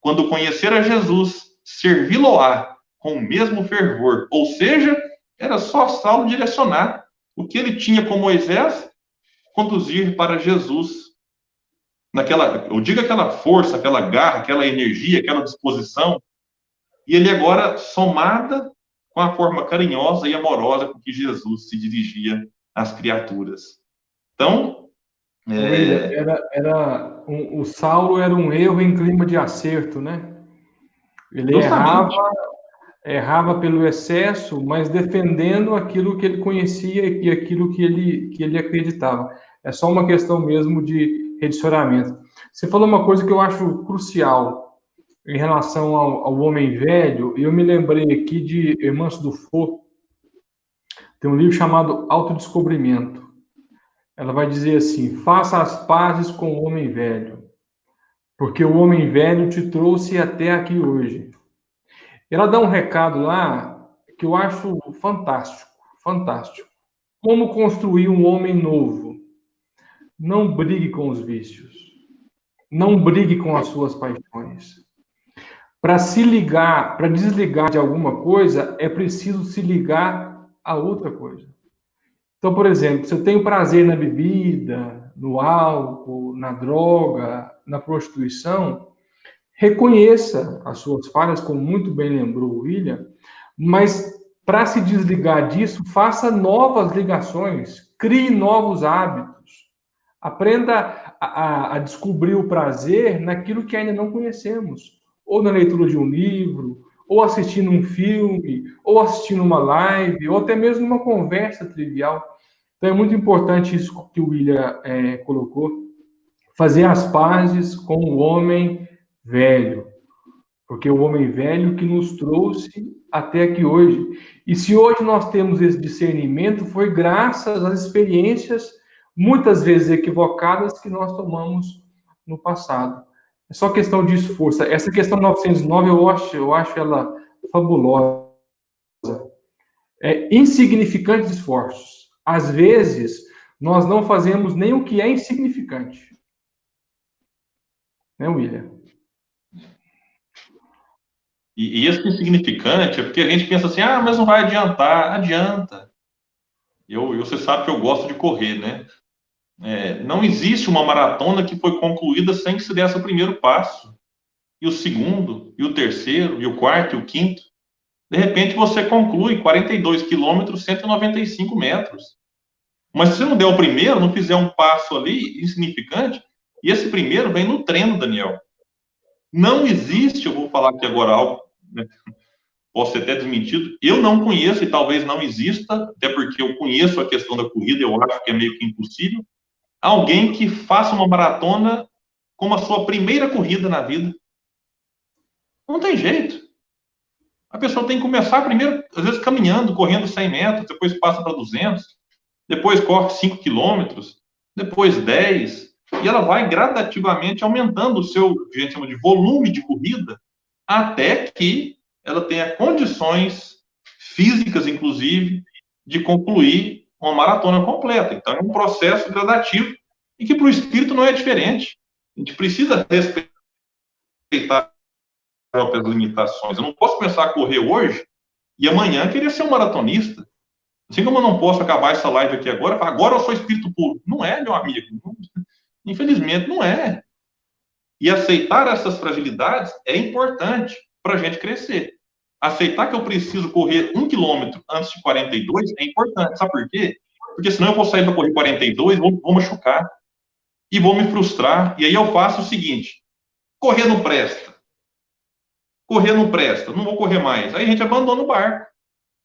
Quando conhecer a Jesus, servi-lo-á com o mesmo fervor. Ou seja, era só Saulo direcionar o que ele tinha com Moisés, conduzir para Jesus. Eu digo aquela força, aquela garra, aquela energia, aquela disposição. E ele agora, somada com a forma carinhosa e amorosa com que Jesus se dirigia às criaturas. Então, o Saulo era um erro em clima de acerto, né? Ele errava pelo excesso, mas defendendo aquilo que ele conhecia e aquilo que ele acreditava. É só uma questão mesmo de redicionamento. Você falou uma coisa que eu acho crucial em relação ao homem velho, e eu me lembrei aqui de Hermance Dufour, tem um livro chamado Autodescobrimento. Ela vai dizer assim, faça as pazes com o homem velho, porque o homem velho te trouxe até aqui hoje. Ela dá um recado lá que eu acho fantástico, fantástico. Como construir um homem novo? Não brigue com os vícios. Não brigue com as suas paixões. Para se ligar, para desligar de alguma coisa, é preciso se ligar a outra coisa. Então, por exemplo, se eu tenho prazer na bebida, no álcool, na droga, na prostituição, reconheça as suas falhas, como muito bem lembrou o William, mas para se desligar disso, faça novas ligações, crie novos hábitos, aprenda a descobrir o prazer naquilo que ainda não conhecemos, ou na leitura de um livro, ou assistindo um filme, ou assistindo uma live, ou até mesmo uma conversa trivial. Então é muito importante isso que o William colocou, fazer as pazes com o homem velho, porque o homem velho que nos trouxe até aqui hoje. E se hoje nós temos esse discernimento, foi graças às experiências, muitas vezes equivocadas, que nós tomamos no passado. É só questão de esforço. Essa questão 909, eu acho ela fabulosa. insignificantes esforços. Às vezes, nós não fazemos nem o que é insignificante. Né, William? E esse insignificante é porque a gente pensa assim, mas não vai adiantar. Adianta. Você sabe que eu gosto de correr, né? Não existe uma maratona que foi concluída sem que se desse o primeiro passo. E o segundo, e o terceiro, e o quarto, e o quinto. De repente você conclui 42 quilômetros, 195 metros. Mas se você não der o primeiro, não fizer um passo ali insignificante, e esse primeiro vem no treino, Daniel. Não existe, eu vou falar aqui agora algo, né, posso ser até desmentido, eu não conheço, e talvez não exista, até porque eu conheço a questão da corrida, eu acho que é meio que impossível, alguém que faça uma maratona como a sua primeira corrida na vida. Não tem jeito. A pessoa tem que começar primeiro, às vezes caminhando, correndo 100 metros, depois passa para 200, depois corre 5 quilômetros, depois 10, e ela vai gradativamente aumentando o seu, a gente chama de volume de corrida, até que ela tenha condições físicas, inclusive, de concluir uma maratona completa. Então, é um processo gradativo e que para o espírito não é diferente. A gente precisa respeitar as próprias limitações. Eu não posso começar a correr hoje e amanhã querer ser um maratonista. Assim como eu não posso acabar essa live aqui agora e falar, agora eu sou espírito puro. Não é, meu amigo. Infelizmente, não é. E aceitar essas fragilidades é importante para a gente crescer. Aceitar que eu preciso correr 1 quilômetro antes de 42 é importante. Sabe por quê? Porque senão eu vou sair para correr 42, vou machucar. E vou me frustrar. E aí eu faço o seguinte, correr não presta. Correr não presta, não vou correr mais. Aí a gente abandona o barco.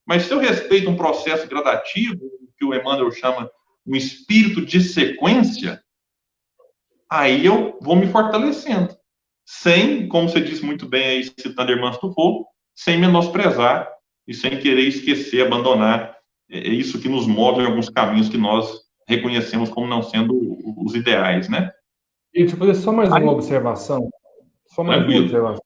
Mas se eu respeito um processo gradativo, que o Emmanuel chama um espírito de sequência, aí eu vou me fortalecendo. Sem, como você disse muito bem aí, citando Irmãs do Fogo, sem menosprezar e sem querer esquecer, abandonar isso que nos move em alguns caminhos que nós reconhecemos como não sendo os ideais, né? E deixa eu fazer só mais uma observação. Só mais uma observação.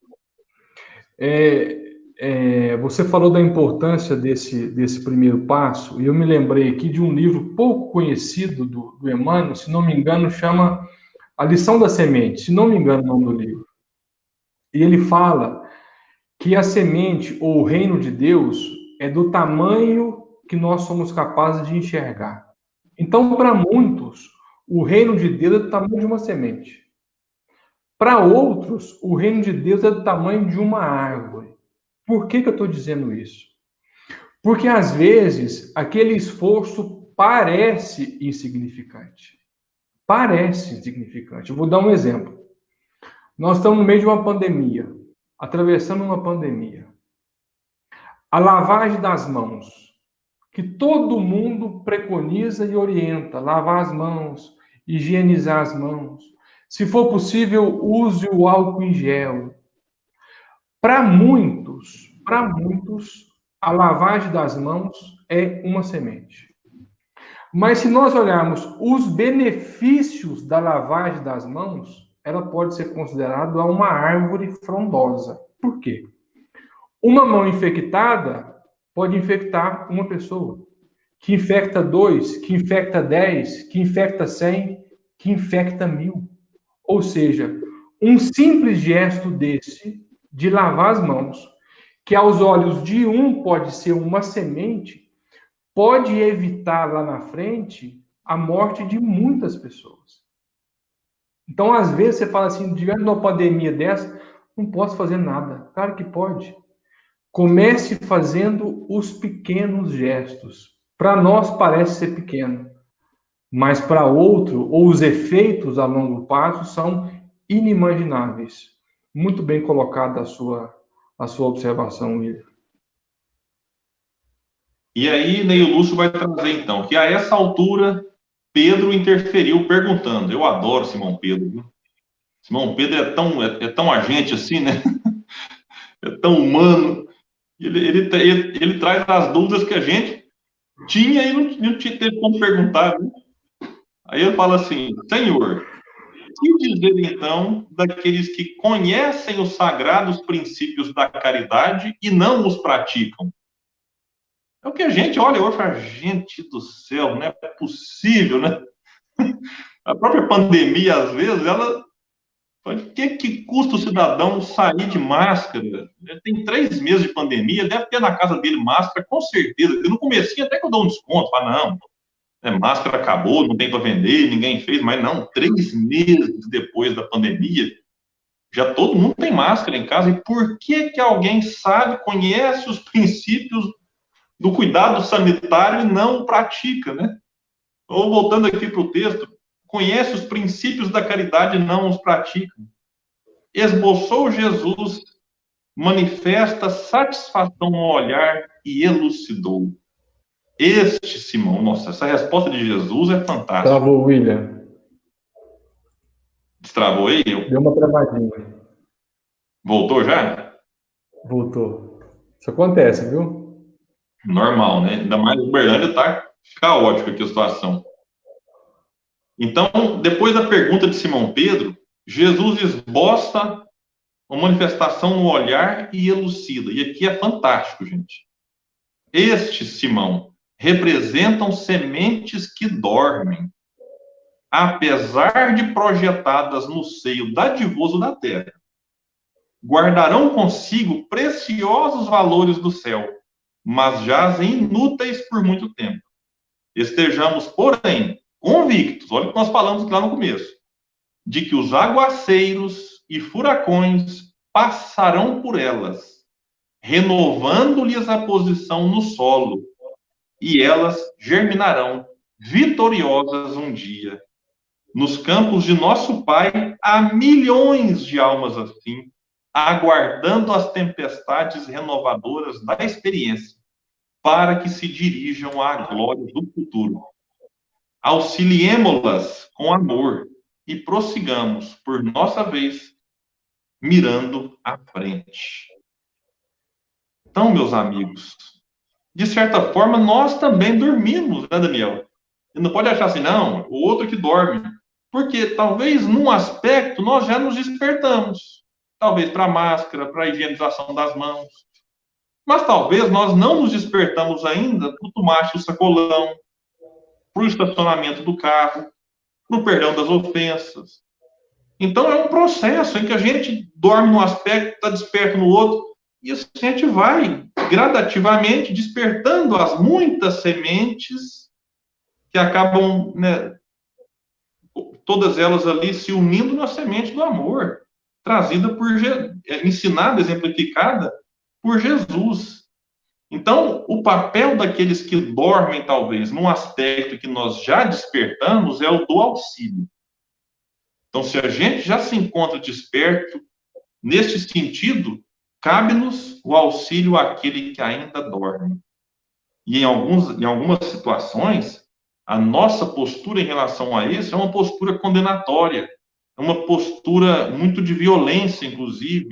Você falou da importância desse primeiro passo, e eu me lembrei aqui de um livro pouco conhecido do Emmanuel, se não me engano, chama A Lição da Semente, se não me engano o nome do livro. E ele fala que a semente, ou o reino de Deus, é do tamanho que nós somos capazes de enxergar. Então, para muitos, o reino de Deus é do tamanho de uma semente. Para outros, o reino de Deus é do tamanho de uma árvore. Por que eu estou dizendo isso? Porque, às vezes, aquele esforço parece insignificante. Parece insignificante. Eu vou dar um exemplo. Nós estamos no meio de uma pandemia, atravessando uma pandemia. A lavagem das mãos, que todo mundo preconiza e orienta, lavar as mãos, higienizar as mãos. Se for possível, use o álcool em gel. Para muitos, a lavagem das mãos é uma semente. Mas se nós olharmos os benefícios da lavagem das mãos, ela pode ser considerada uma árvore frondosa. Por quê? Uma mão infectada pode infectar uma pessoa, que infecta 2, que infecta 10, que infecta 100, que infecta 1000. Ou seja, um simples gesto desse, de lavar as mãos, que aos olhos de um pode ser uma semente, pode evitar lá na frente a morte de muitas pessoas. Então, às vezes, você fala assim, diante de uma pandemia dessa, não posso fazer nada. Claro que pode. Comece fazendo os pequenos gestos. Para nós parece ser pequeno, mas para outro, ou os efeitos a longo prazo são inimagináveis. Muito bem colocada a sua observação, William. E aí, Neil Lúcio vai trazer, então, que a essa altura, Pedro interferiu perguntando. Eu adoro Simão Pedro, viu? Simão Pedro é tão agente assim, né? É tão humano. Ele traz as dúvidas que a gente tinha e não teve como perguntar, né? Aí ele fala assim, Senhor, que dizer então daqueles que conhecem os sagrados princípios da caridade e não os praticam? É o que a gente olha hoje e fala, gente do céu, não é possível, né? A própria pandemia, às vezes, ela... O que custa o cidadão sair de máscara? Tem 3 meses de pandemia, deve ter na casa dele máscara, com certeza. Porque no comecinho até que eu dou um desconto, falo, não, máscara acabou, não tem para vender, ninguém fez, mas não, 3 meses depois da pandemia, já todo mundo tem máscara em casa. E por que alguém sabe, conhece os princípios do cuidado sanitário e não o pratica, né? Ou voltando aqui para o texto, conhece os princípios da caridade e não os pratica. Esboçou Jesus, manifesta satisfação no olhar e elucidou. Este Simão, nossa, essa resposta de Jesus é fantástica. Travou, William. Destravou aí? Deu uma travadinha. Voltou já? Voltou. Isso acontece, viu? Normal, né? Ainda mais o Uberlândia tá caótico aqui a situação. Então, depois da pergunta de Simão Pedro, Jesus esboça uma manifestação no olhar e elucida. E aqui é fantástico, gente. Estes, Simão, representam sementes que dormem, apesar de projetadas no seio dadivoso da terra. Guardarão consigo preciosos valores do céu, mas jazem inúteis por muito tempo. Estejamos, porém, convictos, olha o que nós falamos lá no começo, de que os aguaceiros e furacões passarão por elas, renovando-lhes a posição no solo, e elas germinarão vitoriosas um dia. Nos campos de nosso Pai há milhões de almas assim, aguardando as tempestades renovadoras da experiência, para que se dirijam à glória do futuro. Auxiliemo-las com amor e prossigamos, por nossa vez, mirando à frente. Então, meus amigos, de certa forma, nós também dormimos, né, Daniel? Você não pode achar assim, não, o outro que dorme. Porque talvez, num aspecto, nós já nos despertamos. Talvez para a máscara, para a higienização das mãos. Mas talvez nós não nos despertamos ainda para o tomate do sacolão, para o estacionamento do carro, para o perdão das ofensas. Então, é um processo em que a gente dorme num aspecto, está desperto no outro, e assim a gente vai gradativamente despertando as muitas sementes que acabam, né, todas elas ali se unindo na semente do amor, trazida por ensinada, exemplificada por Jesus. Então, o papel daqueles que dormem, talvez, num aspecto que nós já despertamos, é o do auxílio. Então, se a gente já se encontra desperto, neste sentido, cabe-nos o auxílio àquele que ainda dorme. E em algumas situações, a nossa postura em relação a isso é uma postura condenatória, é uma postura muito de violência, inclusive,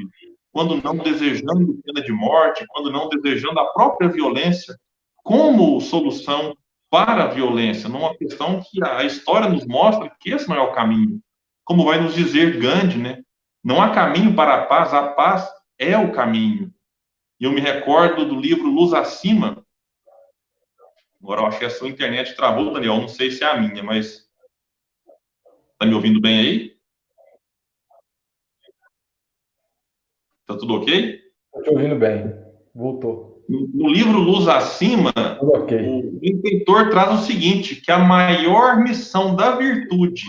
quando não desejando pena de morte, quando não desejando a própria violência como solução para a violência, numa questão que a história nos mostra que esse não é o caminho. Como vai nos dizer Gandhi, né? Não há caminho para a paz é o caminho. E eu me recordo do livro Luz Acima. Agora, eu acho que a sua internet travou, Daniel, não sei se é a minha, mas... Tá me ouvindo bem aí? Tá tudo ok? Estou te ouvindo bem. Voltou. No livro Luz Acima, okay. O benfeitor traz o seguinte, que a maior missão da virtude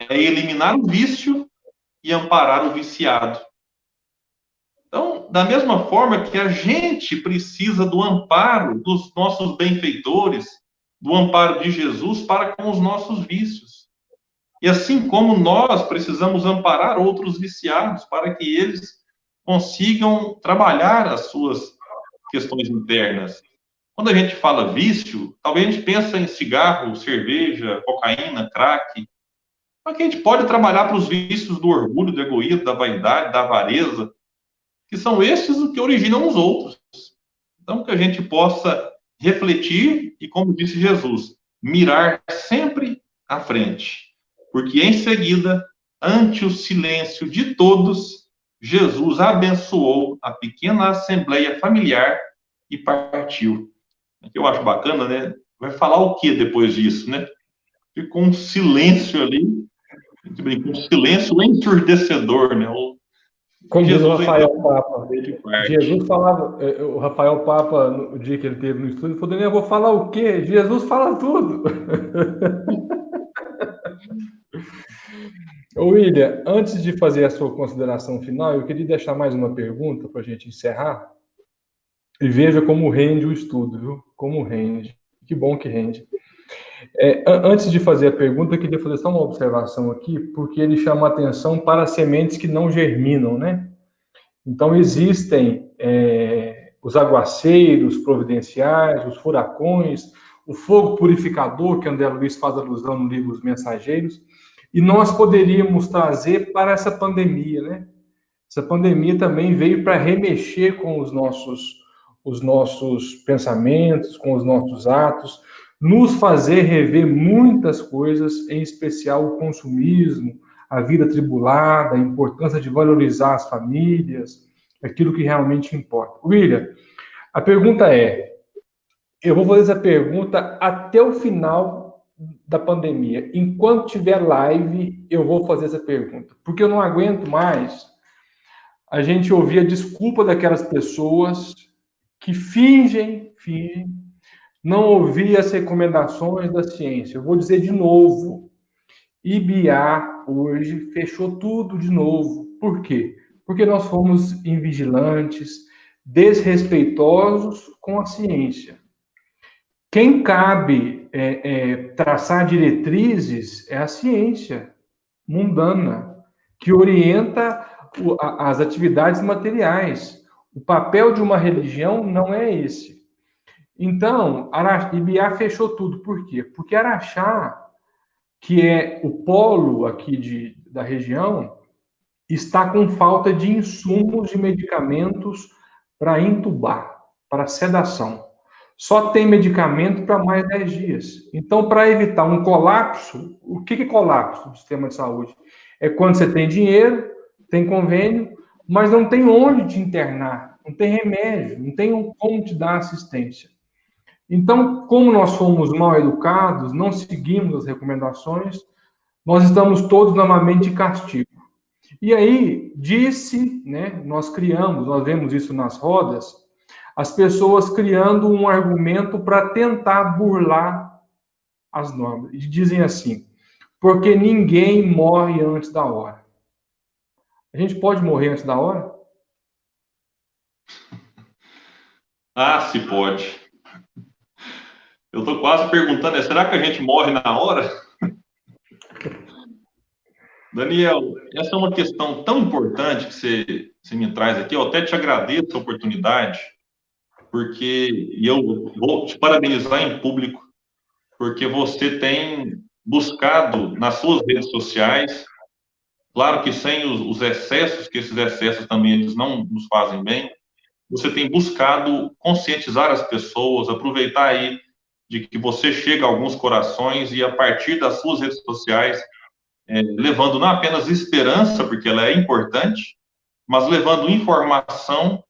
é eliminar o vício e amparar o viciado. Então, da mesma forma que a gente precisa do amparo dos nossos benfeitores, do amparo de Jesus para com os nossos vícios. E assim como nós precisamos amparar outros viciados para que eles consigam trabalhar as suas questões internas. Quando a gente fala vício, talvez a gente pense em cigarro, cerveja, cocaína, crack. Mas que a gente pode trabalhar para os vícios do orgulho, do egoísmo, da vaidade, da avareza, que são esses que originam os outros. Então, que a gente possa refletir e, como disse Jesus, mirar sempre à frente. Porque, em seguida, ante o silêncio de todos, Jesus abençoou a pequena assembleia familiar e partiu. que eu acho bacana, né? Vai falar o que depois disso, né? Ficou um silêncio ali, um silêncio ensurdecedor, né? Como diz o Jesus Rafael então Papa, de parte. Jesus falava, o Rafael Papa, no dia que ele teve no estúdio, falou: Daniel, eu vou falar o quê? Jesus fala tudo. Ô, William, antes de fazer a sua consideração final, eu queria deixar mais uma pergunta para a gente encerrar. E veja como rende o estudo, viu? Como rende. Que bom que rende. Antes de fazer a pergunta, eu queria fazer só uma observação aqui, porque ele chama a atenção para sementes que não germinam, né? Então, existem os aguaceiros providenciais, os furacões, o fogo purificador, que André Luiz faz alusão no livro Os Mensageiros, e nós poderíamos trazer para essa pandemia, né? Essa pandemia também veio para remexer com os nossos pensamentos, com os nossos atos, nos fazer rever muitas coisas, em especial o consumismo, a vida atribulada, a importância de valorizar as famílias, aquilo que realmente importa. William, a pergunta é, eu vou fazer essa pergunta até o final da pandemia. Enquanto tiver live, eu vou fazer essa pergunta, porque eu não aguento mais a gente ouvir a desculpa daquelas pessoas que fingem não ouvir as recomendações da ciência. Eu vou dizer de novo, IBA hoje fechou tudo de novo. Por quê? Porque nós fomos invigilantes, desrespeitosos com a ciência. Quem cabe traçar diretrizes é a ciência mundana, que orienta as atividades materiais. O papel de uma religião não é esse. Então, Ibiá fechou tudo. Por quê? Porque Araxá, que é o polo aqui da região, está com falta de insumos de medicamentos para intubar, para sedação. Só tem medicamento para mais 10 dias. Então, para evitar um colapso, o que é colapso do sistema de saúde? É quando você tem dinheiro, tem convênio, mas não tem onde te internar, não tem remédio, não tem como te dar assistência. Então, como nós fomos mal educados, não seguimos as recomendações, nós estamos todos novamente de castigo. E aí, nós vemos isso nas rodas, as pessoas criando um argumento para tentar burlar as normas. E dizem assim, porque ninguém morre antes da hora. A gente pode morrer antes da hora? Ah, se pode. Eu estou quase perguntando, será que a gente morre na hora? Daniel, essa é uma questão tão importante que você me traz aqui. Eu até te agradeço a oportunidade, porque eu vou te parabenizar em público, porque você tem buscado nas suas redes sociais, claro que sem os excessos, que esses excessos também eles não nos fazem bem, você tem buscado conscientizar as pessoas, aproveitar aí de que você chega a alguns corações e a partir das suas redes sociais, levando não apenas esperança, porque ela é importante, mas levando informação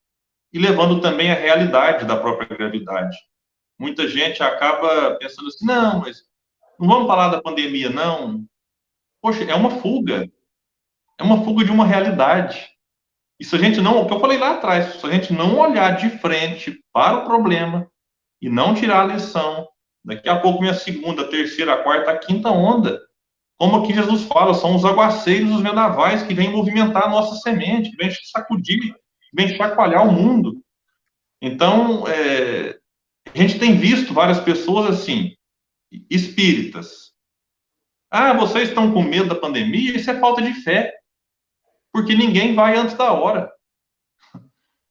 e levando também a realidade da própria gravidade. Muita gente acaba pensando assim, não, mas não vamos falar da pandemia, não. Poxa, é uma fuga de uma realidade. E se a gente não, o que eu falei lá atrás, se a gente não olhar de frente para o problema e não tirar a lição, daqui a pouco minha segunda, terceira, quarta, quinta onda, como aqui Jesus fala, são os aguaceiros, os vendavais que vêm movimentar a nossa semente, que vêm sacudir, que vêm chacoalhar o mundo. Então, a gente tem visto várias pessoas assim, espíritas. Ah, vocês estão com medo da pandemia? Isso é falta de fé, porque ninguém vai antes da hora.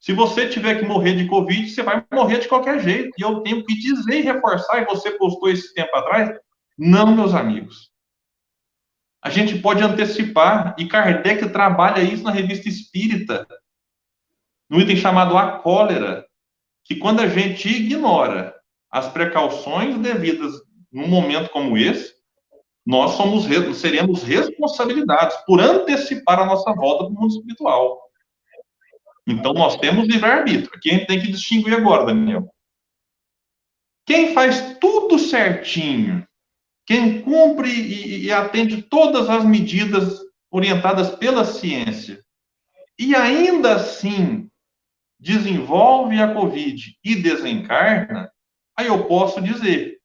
Se você tiver que morrer de Covid, você vai morrer de qualquer jeito. E eu tenho que dizer e reforçar, e você postou esse tempo atrás, não, meus amigos. A gente pode antecipar, e Kardec trabalha isso na Revista Espírita, no item chamado A Cólera, que quando a gente ignora as precauções devidas num momento como esse, nós seremos responsabilizados por antecipar a nossa volta para o mundo espiritual. Então, nós temos livre-arbítrio. Aqui a gente tem que distinguir agora, Daniel. Quem faz tudo certinho, quem cumpre e atende todas as medidas orientadas pela ciência, e ainda assim desenvolve a Covid e desencarna, aí eu posso dizer,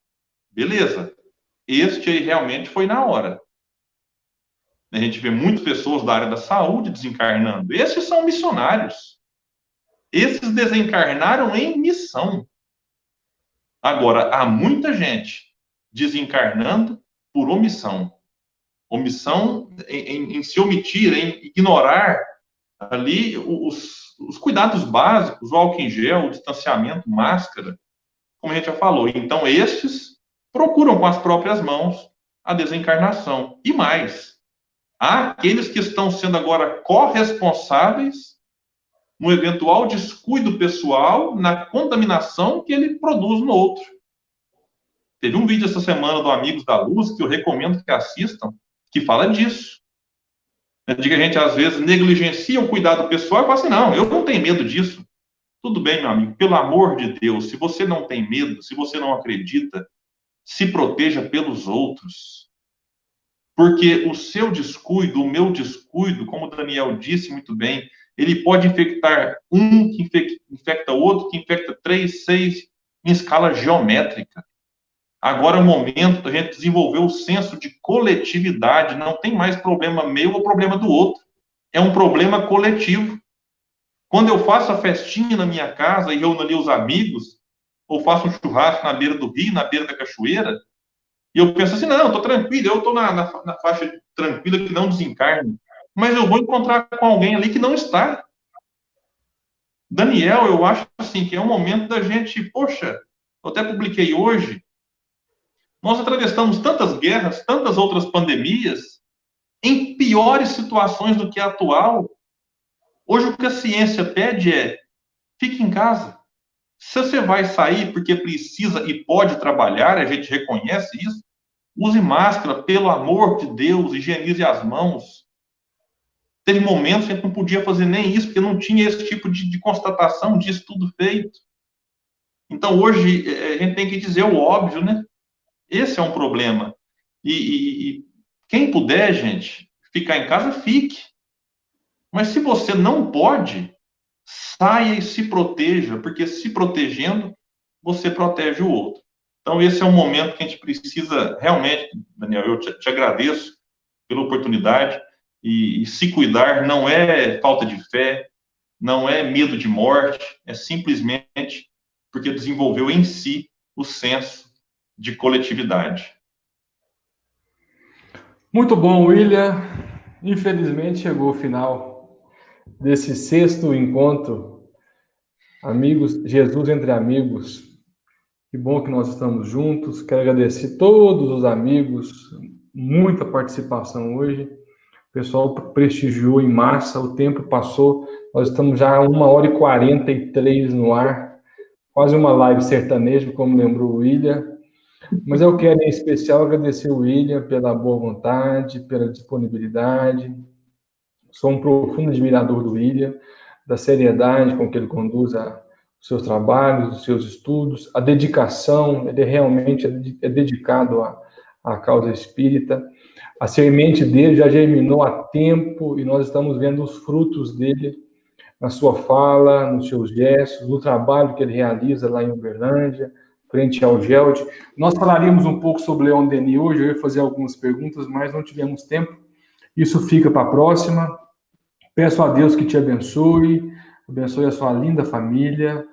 beleza, este aí realmente foi na hora. A gente vê muitas pessoas da área da saúde desencarnando. Esses são missionários. Esses desencarnaram em missão. Agora, há muita gente desencarnando por omissão. Omissão em se omitir, em ignorar ali os cuidados básicos, o álcool em gel, o distanciamento, máscara, como a gente já falou. Então, estes procuram com as próprias mãos a desencarnação. E mais, há aqueles que estão sendo agora corresponsáveis no eventual descuido pessoal, na contaminação que ele produz no outro. Teve um vídeo essa semana do Amigos da Luz, que eu recomendo que assistam, que fala disso. De que a gente, às vezes, negligencia o cuidado pessoal e fala assim, não, eu não tenho medo disso. Tudo bem, meu amigo, pelo amor de Deus, se você não tem medo, se você não acredita, se proteja pelos outros. Porque o seu descuido, o meu descuido, como o Daniel disse muito bem, ele pode infectar um, que infecta outro, que infecta 3, 6, em escala geométrica. Agora é o momento da gente desenvolver o senso de coletividade. Não tem mais problema meu ou problema do outro. É um problema coletivo. Quando eu faço a festinha na minha casa e reúno ali os amigos, ou faço um churrasco na beira do rio, na beira da cachoeira, e eu penso assim, não, estou tranquilo, eu estou na faixa tranquila que não desencarne. Mas eu vou encontrar com alguém ali que não está. Daniel, eu acho assim, que é um momento da gente, poxa, eu até publiquei hoje, nós atravessamos tantas guerras, tantas outras pandemias, em piores situações do que a atual. Hoje o que a ciência pede é, fique em casa. Se você vai sair porque precisa e pode trabalhar, a gente reconhece isso, use máscara, pelo amor de Deus, higienize as mãos. Teve momentos que a gente não podia fazer nem isso, porque não tinha esse tipo de constatação, de estudo feito. Então, hoje, a gente tem que dizer o óbvio, né? Esse é um problema. E quem puder, gente, ficar em casa, fique. Mas se você não pode, saia e se proteja, porque se protegendo, você protege o outro. Então, esse é um momento que a gente precisa realmente, Daniel, eu te agradeço pela oportunidade, e se cuidar não é falta de fé, não é medo de morte, é simplesmente porque desenvolveu em si o senso de coletividade. Muito bom, William. Infelizmente chegou o final desse 6º encontro, amigos, Jesus entre amigos. Que bom que nós estamos juntos. Quero agradecer todos os amigos, muita participação hoje. O pessoal prestigiou em massa, o tempo passou. Nós estamos já a 1h43 no ar, quase uma live sertaneja, como lembrou o William. Mas eu quero, em especial, agradecer o William pela boa vontade, pela disponibilidade. Sou um profundo admirador do William, da seriedade com que ele conduz os seus trabalhos, os seus estudos, a dedicação, ele realmente é dedicado à causa espírita. A semente dele já germinou há tempo e nós estamos vendo os frutos dele na sua fala, nos seus gestos, no trabalho que ele realiza lá em Uberlândia, frente ao GELD. Nós falaríamos um pouco sobre Leon Denis hoje, eu ia fazer algumas perguntas, mas não tivemos tempo. Isso fica para a próxima. Peço a Deus que te abençoe a sua linda família,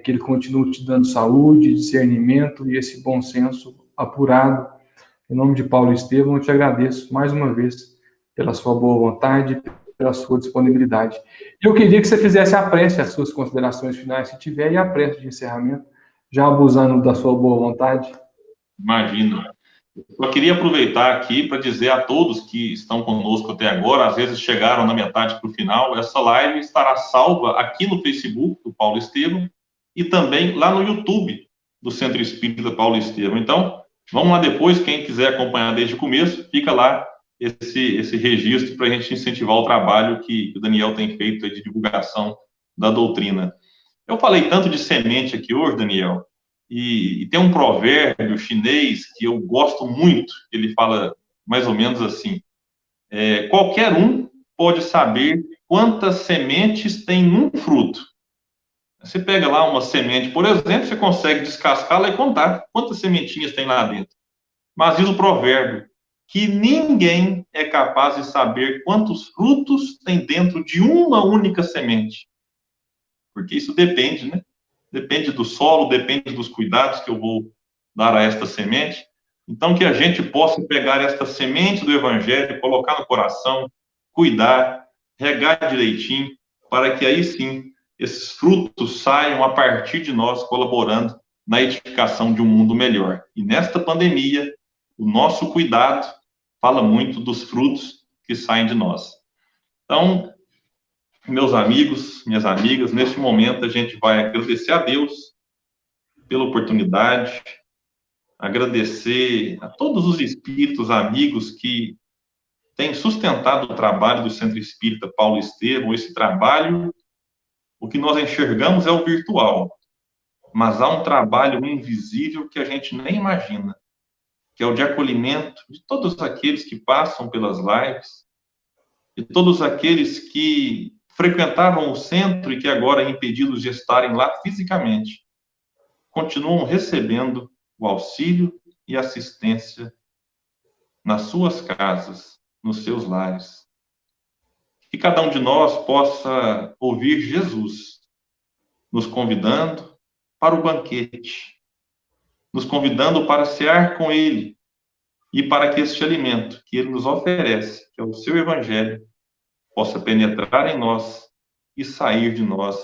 que Ele continue te dando saúde, discernimento e esse bom senso apurado. Em nome de Paulo Estevam, eu te agradeço mais uma vez pela sua boa vontade, pela sua disponibilidade. Eu queria que você fizesse a prece, as suas considerações finais, se tiver, e a prece de encerramento, já abusando da sua boa vontade. Imagino. Eu queria aproveitar aqui para dizer a todos que estão conosco até agora, às vezes chegaram na metade para o final, essa live estará salva aqui no Facebook do Paulo Estevam e também lá no YouTube do Centro Espírita Paulo Estevam. Então, vamos lá depois, quem quiser acompanhar desde o começo, fica lá esse registro para a gente incentivar o trabalho que o Daniel tem feito de divulgação da doutrina. Eu falei tanto de semente aqui hoje, Daniel, E tem um provérbio chinês que eu gosto muito, ele fala mais ou menos assim: qualquer um pode saber quantas sementes tem num fruto. Você pega lá uma semente, por exemplo, você consegue descascá-la e contar quantas sementinhas tem lá dentro. Mas diz o provérbio que ninguém é capaz de saber quantos frutos tem dentro de uma única semente. Porque isso depende, né? Depende do solo, depende dos cuidados que eu vou dar a esta semente. Então, que a gente possa pegar esta semente do Evangelho, colocar no coração, cuidar, regar direitinho, para que aí sim esses frutos saiam a partir de nós, colaborando na edificação de um mundo melhor. E nesta pandemia, o nosso cuidado fala muito dos frutos que saem de nós. Então, meus amigos, minhas amigas, neste momento a gente vai agradecer a Deus pela oportunidade, agradecer a todos os espíritos amigos que têm sustentado o trabalho do Centro Espírita Paulo Estevão. Esse trabalho, o que nós enxergamos é o virtual, mas há um trabalho invisível que a gente nem imagina, que é o de acolhimento de todos aqueles que passam pelas lives, de todos aqueles que frequentavam o centro e que agora, impedidos de estarem lá fisicamente, continuam recebendo o auxílio e assistência nas suas casas, nos seus lares. Que cada um de nós possa ouvir Jesus nos convidando para o banquete, nos convidando para cear com Ele e para que este alimento que Ele nos oferece, que é o seu Evangelho, possa penetrar em nós e sair de nós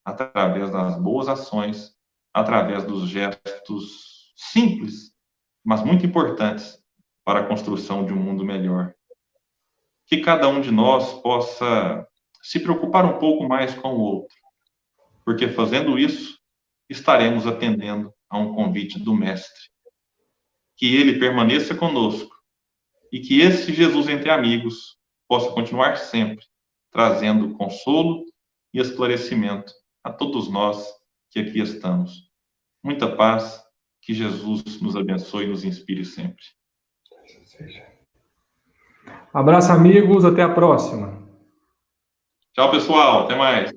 através das boas ações, através dos gestos simples, mas muito importantes para a construção de um mundo melhor. Que cada um de nós possa se preocupar um pouco mais com o outro, porque fazendo isso, estaremos atendendo a um convite do Mestre. Que ele permaneça conosco e que esse Jesus entre amigos possa continuar sempre trazendo consolo e esclarecimento a todos nós que aqui estamos. Muita paz, que Jesus nos abençoe e nos inspire sempre. Abraço, amigos, até a próxima. Tchau, pessoal, até mais.